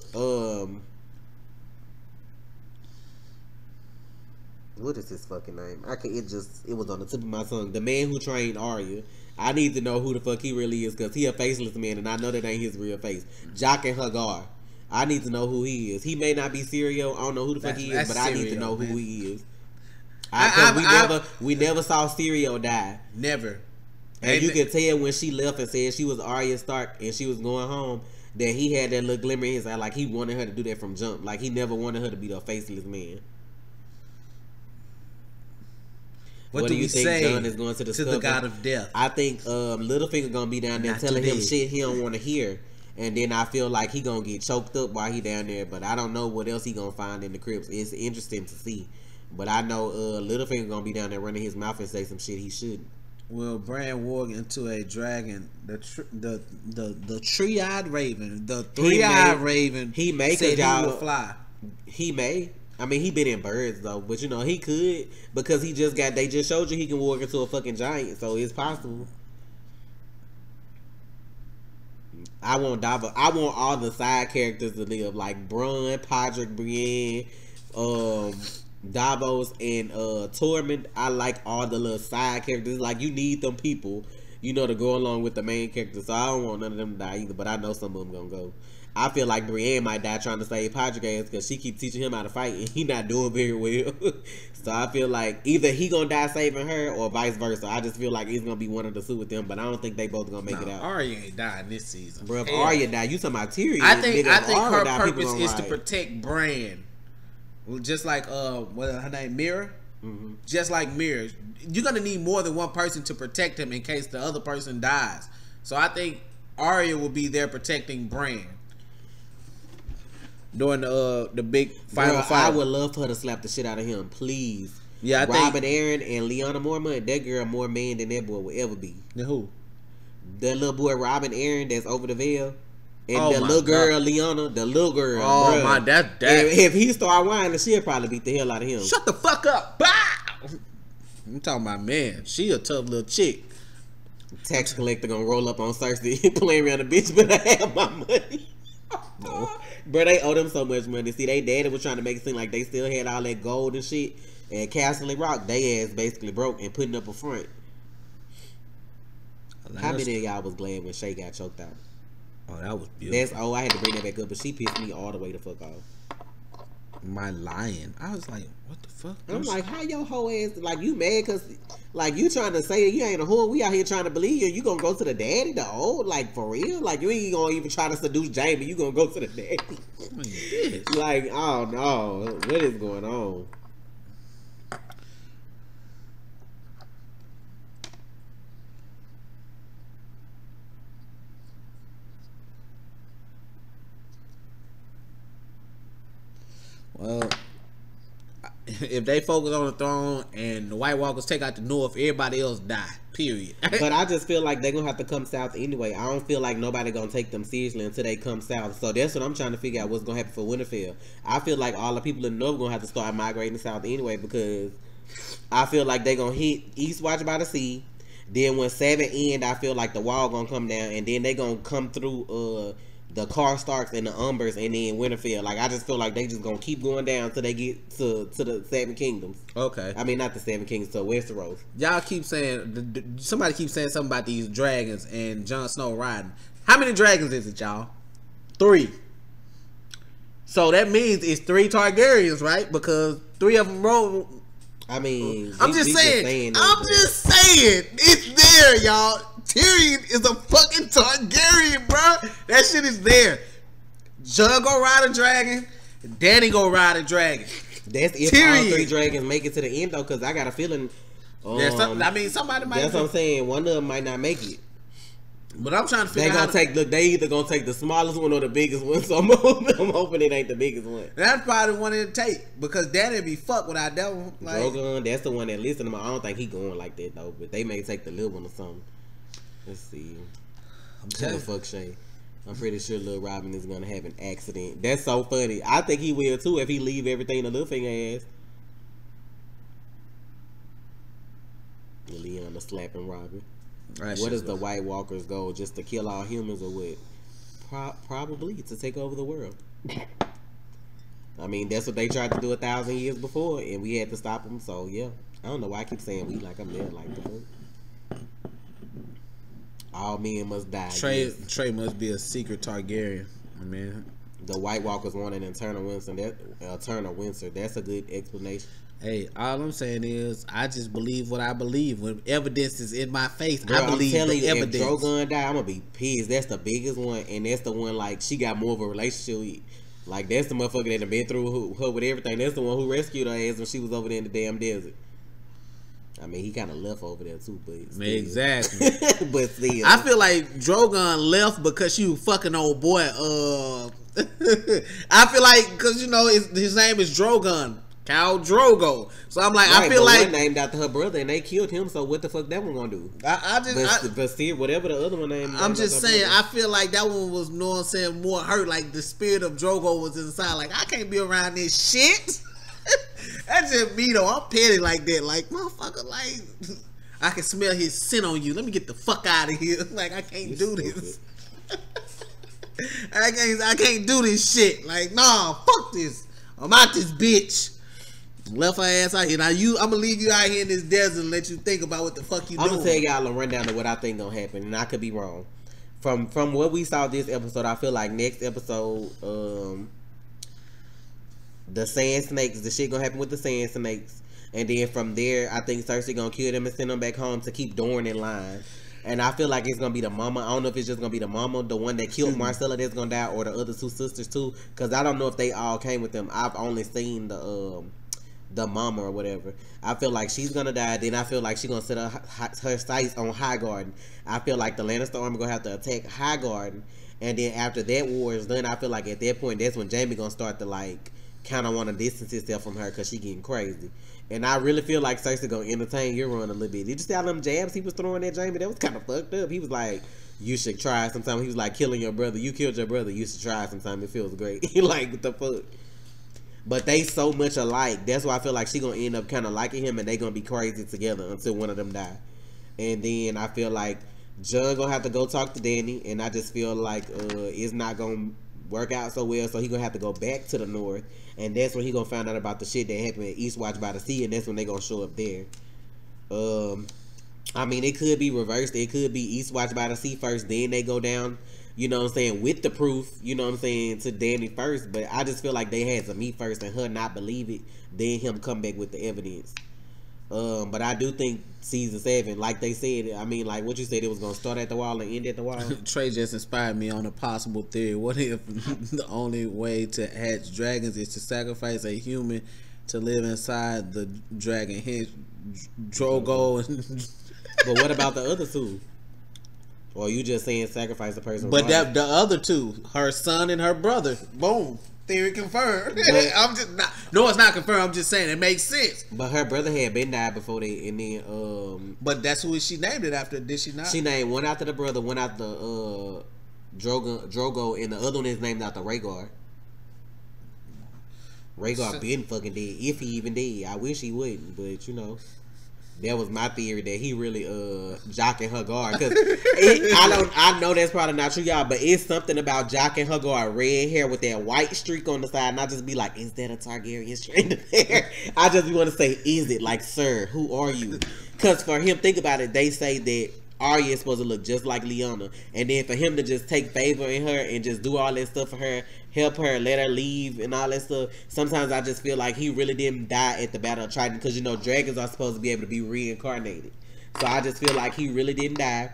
what is his fucking name? It was on the tip of my tongue. The man who trained Arya. I need to know who the fuck he really is, because he a faceless man and I know that ain't his real face. Jock and Hagar. I need to know who he is. He may not be Syrio. I don't know who the fuck he is, but I need to know who he is. We never saw Syrio die. Never. And you can tell when she left and said she was Arya Stark and she was going home that he had that little glimmer in his eye, like he wanted her to do that from jump. Like he never wanted her to be the faceless man. What do you think say Jon is going to discover? To the God of Death? I think Littlefinger gonna be down there Not telling today. him shit he don't want to hear. And then I feel like he gonna get choked up while he down there, but I don't know what else he gonna find in the crypts. It's interesting to see, but I know Littlefinger gonna be down there running his mouth and say some shit he shouldn't. Will Bran walk into a dragon? The three-eyed raven, the three-eyed raven. He may, said he will fly. He may. I mean, he been in birds though, but you know he could, because they just showed you he can walk into a fucking giant, so it's possible. I want Davos. I want all the side characters to live, like Bronn, Podrick, Brienne, Davos, and Tormund. I like all the little side characters. Like you need them people, you know, to go along with the main characters. So I don't want none of them to die either. But I know some of them gonna go. I feel like Brienne might die trying to save Podrick because she keep teaching him how to fight and he not doing very well. So I feel like either he gonna die saving her or vice versa. I just feel like it's gonna be one of the two with them, but I don't think they both gonna make it out. Arya ain't dying this season. Bro, if Arya die, you talking about Tyrion? I think her die, purpose is to protect Bran. Just like what her name, Mira. Mm-hmm. Just like Mira, you're gonna need more than one person to protect him in case the other person dies. So I think Arya will be there protecting Bran during the big final fight. I would love for her to slap the shit out of him, please. Yeah, I Robin think Aaron and Lyanna Mormont, that girl more man than that boy will ever be. The who? The little boy Robin Aaron that's over the veil. And the little girl, Lyanna, the little girl. Oh, bruh. my, that. If he start whining, she'll probably beat the hell out of him. Shut the fuck up. Bow! I'm talking about, man, she a tough little chick. Tax collector gonna roll up on Cersei playing around the bitch, but I have my money. No. Bro, they owe them so much money. See, they daddy was trying to make it seem like they still had all that gold and shit. And Castle Rock, they ass basically broke and putting up a front. How many of y'all was glad when Shay got choked out? Oh, that was beautiful. I had to bring that back up, but she pissed me all the way the fuck off. My lion. I was like, what the fuck? I'm like, how your whole ass, like, you mad because, like, you trying to say you ain't a whore, we out here trying to believe you gonna go to the daddy, the old, like, for real? Like, you ain't gonna even try to seduce Jamie, you gonna go to the daddy. Like, oh no, what is going on? Well, if they focus on the throne and the White Walkers take out the North, everybody else die. Period. But I just feel like they're gonna have to come south anyway. I don't feel like nobody gonna take them seriously until they come south. So that's what I'm trying to figure out, what's gonna happen for Winterfell. I feel like all the people in the north gonna have to start migrating south anyway, because I feel like they're gonna hit East Watch by the Sea. Then when 7 end, I feel like the wall gonna come down, and then they gonna come through the Karstarks and the Umbers, and then Winterfell. Like, I just feel like they just gonna keep going down till they get to the 7 kingdoms. Okay. I mean, not the 7 kingdoms, to Westeros. Y'all keep saying, somebody keeps saying something about these dragons and Jon Snow riding. How many dragons is it, y'all? 3. So that means it's 3 Targaryens, right? Because 3 of them roll. I mean, I'm just saying. It's there, y'all. Tyrion is a fucking Targaryen, bro. That shit is there. Jon go ride a dragon. Danny go ride a dragon. That's if Tyrion. all 3 dragons make it to the end, though, because I got a feeling. Somebody might. That's what I'm saying. One of them might not make it. But I'm trying to figure out. They either gonna take the smallest one or the biggest one. So I'm hoping it ain't the biggest one. That's probably the one to take, because Danny be fucked without that one. Like, Drogon, that's the one that listen to me. I don't think he going like that though. But they may take the little one or something. Let's see. I'm fuck Shay. I'm pretty sure Lil Robin is gonna have an accident. That's so funny. I think he will too if he leave everything to Littlefinger ass. Leon the slapping Robin. What is the White Walkers' goal? Just to kill all humans, or what? Probably to take over the world. I mean, that's what they tried to do 1,000 years before, and we had to stop them. So yeah, I don't know why I keep saying we, like I'm there, like the fuck. All men must die. Trey must be a secret Targaryen, man. The White Walkers want an eternal Windsor. That's a good explanation. Hey, all I'm saying is, I just believe what I believe. When evidence is in my face, Girl, I believe the evidence. If Drogon die, I'm gonna be pissed. That's the biggest one, and that's the one like she got more of a relationship with. Like, that's the motherfucker that done been through her with everything. That's the one who rescued her ass when she was over there in the damn desert. I mean, he kind of left over there too, but still. Exactly. But still, I feel like Drogon left because she was fucking old boy. I feel like because his name is Drogon. Khal Drogo. So I'm like, right, I feel like one named after her brother, and they killed him. So what the fuck that one gonna do? But still, whatever the other one named. I'm just saying, I feel like that one was, more hurt. Like the spirit of Drogo was inside. Like, I can't be around this shit. That's just me though. I'm petty like that. Like, motherfucker, like I can smell his scent on you. Let me get the fuck out of here. Like, I can't do this. I can't do this shit. Like, nah, fuck this. I'm out this bitch. Left her ass out here. Now I'm gonna leave you out here in this desert and let you think about what the fuck you doing. I'm gonna tell y'all a rundown of what I think gonna happen, and I could be wrong. From what we saw this episode, I feel like next episode, the sand snakes, the shit gonna happen with the sand snakes, and then from there, I think Cersei gonna kill them and send them back home to keep Dorne in line. And I feel like it's gonna be the mama. I don't know if it's just gonna be the mama, the one that killed Marcella, that's gonna die, or the other 2 sisters too, because I don't know if they all came with them. I've only seen the mama or whatever. I feel like she's gonna die. Then I feel like she's gonna set her sights on Highgarden. I feel like the Lannister army gonna have to attack Highgarden, and then after that war is done, I feel like at that point, that's when Jaime gonna start to like kind of want to distance himself from her because she getting crazy. And I really feel like Cersei gonna entertain Euron a little bit. Did you see all them jabs he was throwing at Jaime? That was kind of fucked up. He was like, you should try sometime. He was like, killing your brother. You killed your brother. You should try sometime. It feels great. Like, what the fuck? But they so much alike. That's why I feel like she gonna end up kind of liking him, and they gonna be crazy together until one of them die. And then I feel like Jon gonna have to go talk to Dany, and I just feel like it's not gonna work out so well. So he gonna have to go back to the north, and that's when he gonna find out about the shit that happened at East Watch by the Sea, and that's when they gonna show up there. I mean, it could be reversed. It could be East Watch by the Sea first, then they go down, you know what I'm saying, with the proof, you know what I'm saying, to Dany first. But I just feel like they had to meet first and her not believe it, then him come back with the evidence. But I do think season 7, like they said, I mean, like what you said, it was gonna start at the wall and end at the wall. Trey just inspired me on a possible theory. What if the only way to hatch dragons is to sacrifice a human to live inside the dragon? Hence, Drogo. But what about the other 2? Or you just saying sacrifice a person? But the other 2, her son and her brother, boom. Theory confirmed. But- I'm just not. No, it's not confirmed. I'm just saying it makes sense. But her brother had been died before they, and then But that's who she named it after. Did she not? she named one after the brother, one after Drogo, and the other one is named after Rhaegar. Rhaegar been fucking dead, if he even did. I wish he wouldn't, but you know. That was my theory that he really jocking her guard, because I know that's probably not true, y'all, but it's something about jocking her guard, red hair with that white streak on the side, and I just be like, is that a Targaryen strand of hair? I just want to say, is it? Like, sir, who are you? Because for him, think about it, they say that Arya is supposed to look just like Lyanna, and then for him to just take favor in her and just do all that stuff for her, help her, let her leave and all that stuff, sometimes I just feel like he really didn't die at the Battle of Triton, because you know dragons are supposed to be able to be reincarnated, so I just feel like he really didn't die.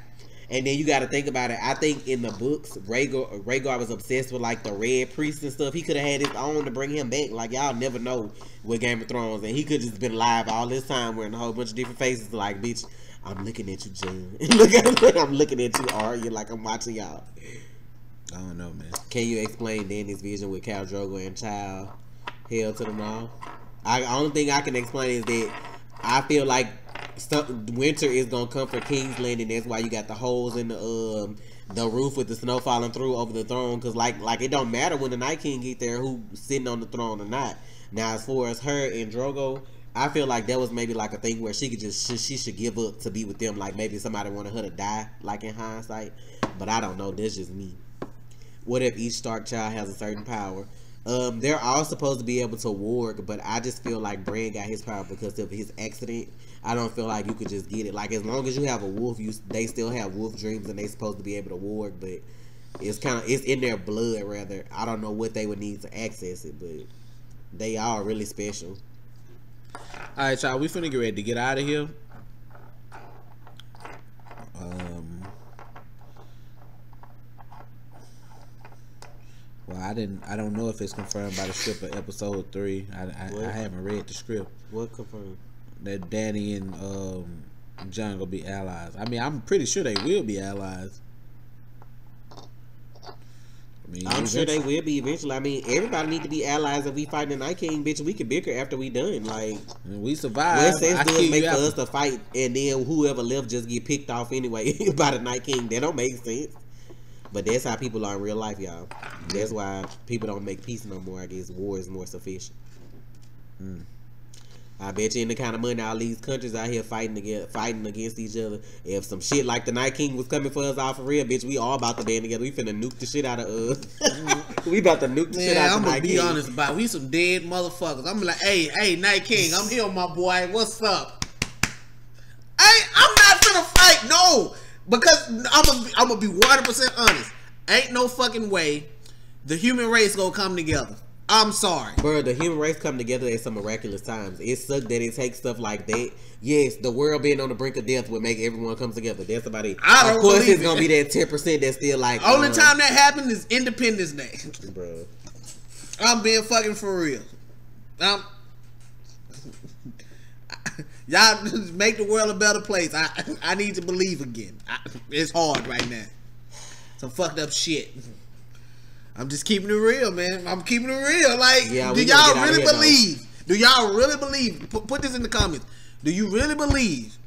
And then you got to think about it, I think in the books Rhaegar was obsessed with like the red priest and stuff. He could have had his own to bring him back. Like, y'all never know with Game of Thrones, and he could just been alive all this time wearing a whole bunch of different faces, like, bitch, I'm looking at you, Jen. I'm looking at you, Arya, like I'm watching y'all. I don't know, man. Can you explain Dany's vision with Khal Drogo and Child held to them all? The only thing I can explain is that I feel like winter is gonna come for King's Landing. That's why you got the holes in the roof with the snow falling through over the throne. Cause like it don't matter when the Night King get there who's sitting on the throne or not. Now as far as her and Drogo, I feel like that was maybe like a thing where she could just she should give up to be with them. Like maybe somebody wanted her to die, like in hindsight. But I don't know. That's just me. What if each Stark child has a certain power? They're all supposed to be able to warg, but I just feel like Bran got his power because of his accident. I don't feel like you could just get it. Like as long as you have a wolf, they still have wolf dreams and they supposed to be able to warg, but it's in their blood rather. I don't know what they would need to access it, but they are really special. Alright, y'all, we finna get ready to get out of here. Well, I don't know if it's confirmed by the script of episode 3. I haven't read the script. What confirmed? That Dany and Jon gonna be allies. I mean, I'm pretty sure they will be allies. I mean, I'm sure they will be eventually. I mean, everybody need to be allies if we fight the Night King, bitch. We can bicker after we done. Like, we survive. what sense does it make for us to fight and then whoever left just get picked off anyway by the Night King? That don't make sense. But that's how people are in real life, y'all. That's why people don't make peace no more. I guess war is more sufficient. I bet you in the kind of money all these countries out here fighting against each other, if some shit like the Night King was coming for us all for real, bitch, we all about to band together. We finna nuke the shit out of we about to nuke the shit out of the Night King. I'm gonna be honest about it. We some dead motherfuckers. I'm like, hey, Night King, I'm here, my boy. What's up? I'm not finna fight, no. Because I'm gonna be 100% honest. Ain't no fucking way the human race gonna come together. I'm sorry, bro. The human race come together at some miraculous times. It sucks that it takes stuff like that. Yes, the world being on the brink of death would make everyone come together. That's about it. Of course, it's gonna be that 10% that's still like. Only time that happened is Independence Day, bro. I'm being fucking for real. Y'all make the world a better place. I need to believe again. It's hard right now. Some fucked up shit. I'm just keeping it real, man. I'm keeping it real. Like, yeah, do y'all really believe? Do y'all really believe? Put this in the comments. Do you really believe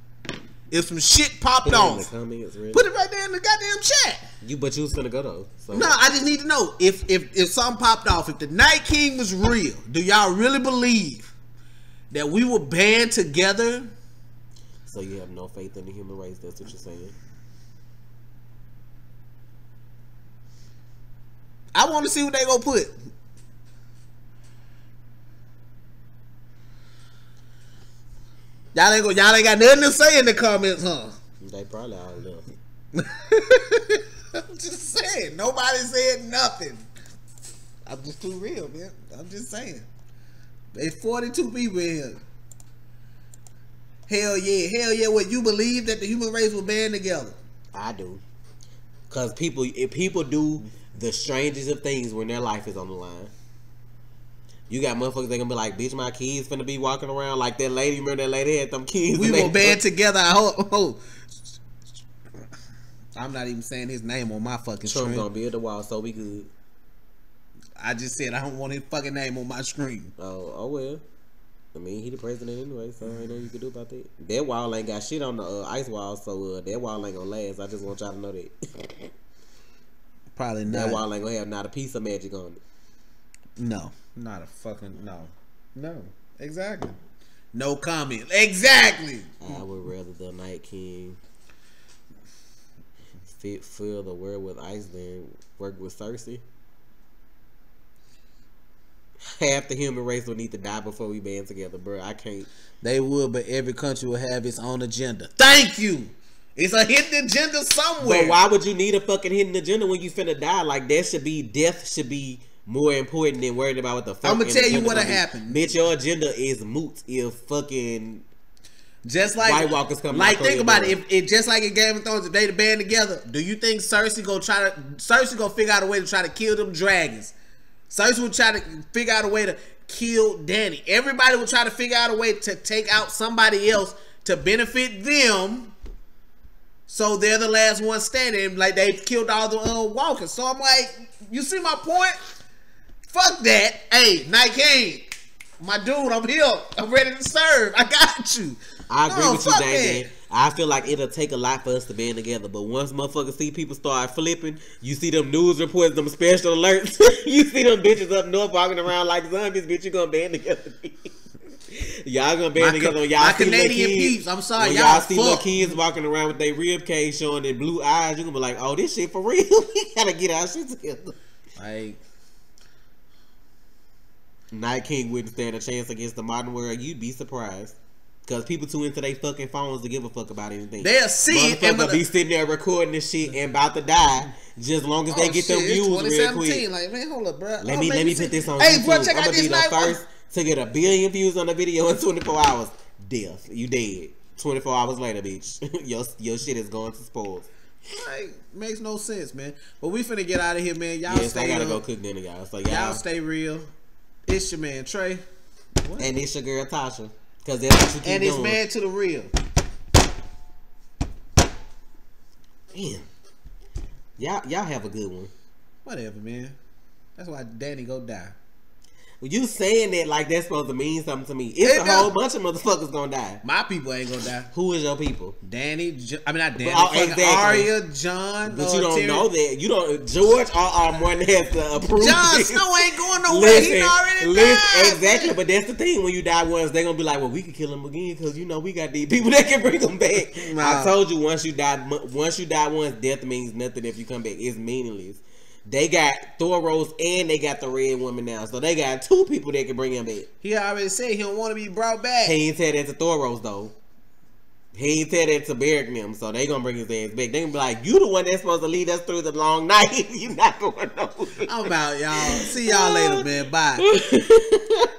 if some shit popped off? Put it right there in the goddamn chat. But you was gonna go though. So. No, I just need to know if something popped off. If the Night King was real, do y'all really believe that we will band together? So you have no faith in the human race? That's what you're saying? I want to see what they gonna put. Y'all ain't got nothing to say in the comments, huh? They probably all left. I'm just saying. Nobody said nothing. I'm just too real, man. I'm just saying. There's 42 people in here. Hell yeah. What, you believe that the human race will band together? I do. Cause if people do the strangest of things when their life is on the line. You got motherfuckers that gonna be like, bitch, my kids finna be walking around like that lady. Remember that lady had them kids? We will band together. I'm not even saying his name on my fucking Trump stream. gonna build a wall so we good. I just said I don't want his fucking name on my screen. Oh well. I mean, he the president anyway, so ain't nothing you can do about that. That wall ain't got shit on the ice wall, so that wall ain't gonna last. I just want y'all to know that. Probably not. That wall ain't gonna have not a piece of magic on it. No, not a fucking no. Exactly. No comment. Exactly. I would rather the Night King fill the world with ice than work with Cersei. Half the human race will need to die before we band together, bro. I can't. They would, but every country will have its own agenda. Thank you. It's a hidden agenda somewhere. But why would you need a fucking hidden agenda when you finna die? Like, death should be more important than worrying about what the fuck. I'm gonna tell you what'll happen. Bitch, your agenda is moot if fucking just like White Walkers come. Like, think about it. If just like in Game of Thrones, if they the band together, do you think Cersei gonna figure out a way to try to kill them dragons? Cersei will try to figure out a way to kill Dany. Everybody will try to figure out a way to take out somebody else to benefit them, so they're the last one standing. Like, they killed all the walkers. So I'm like, you see my point? Fuck that. Hey, Night King, my dude, I'm here. I'm ready to serve. I got you. I agree with you, Dan. I feel like it'll take a lot for us to band together, but once motherfuckers see people start flipping, you see them news reports, them special alerts, you see them bitches up north walking around like zombies, bitch, you gonna band together. Y'all gonna band together on y'all my see Canadian kids, peeps. I'm sorry, when y'all see little kids walking around with their rib cage showing their blue eyes, you gonna be like, oh, this shit for real. We gotta get our shit together. Like, Night King wouldn't stand a chance against the modern world. You'd be surprised. Because people too into their fucking phones to give a fuck about anything. They'll see it. Motherfuckers be sitting there recording this shit and about to die just as long as they get them views real quick. Like, man, hold up, bro. Let me put this on hey, YouTube. bro, check I'm out going to be this the first to get 1 billion views on the video in 24 hours. Death. You dead. 24 hours later, bitch. your shit is going to spoils. Like, makes no sense, man. But we finna get out of here, man. Y'all yes, I gotta go cook dinner, y'all. So y'all stay real. It's your man, Trey. What? And it's your girl, Tasha. Cause that's what you keep and doing. it's man to the real. Damn. Y'all have a good one. Whatever, man. That's why Dany go die. Well, you saying that like that's supposed to mean something to me. It's a whole bunch of motherfuckers gonna die. My people ain't gonna die. Who is your people? Dany. I mean, not Dany. Exactly. Arya, Jon. But you don't know that. You don't. George R. Martin has to approve. Jon Snow ain't going nowhere. He already died. Exactly. But that's the thing. When you die once, they gonna be like, well, we can kill him again because you know we got these people that can bring him back. Nah. I told you once you die once, death means nothing. If you come back, it's meaningless. They got Thoros and they got the Red Woman now. So they got 2 people that can bring him back. He already said he don't want to be brought back. He ain't tell that to Thoros though. He ain't tell that to Beric and them. So they gonna bring his ass back. They gonna be like, you the one that's supposed to lead us through the long night. You not going nowhere. I'm out, y'all. See y'all later, man. Bye.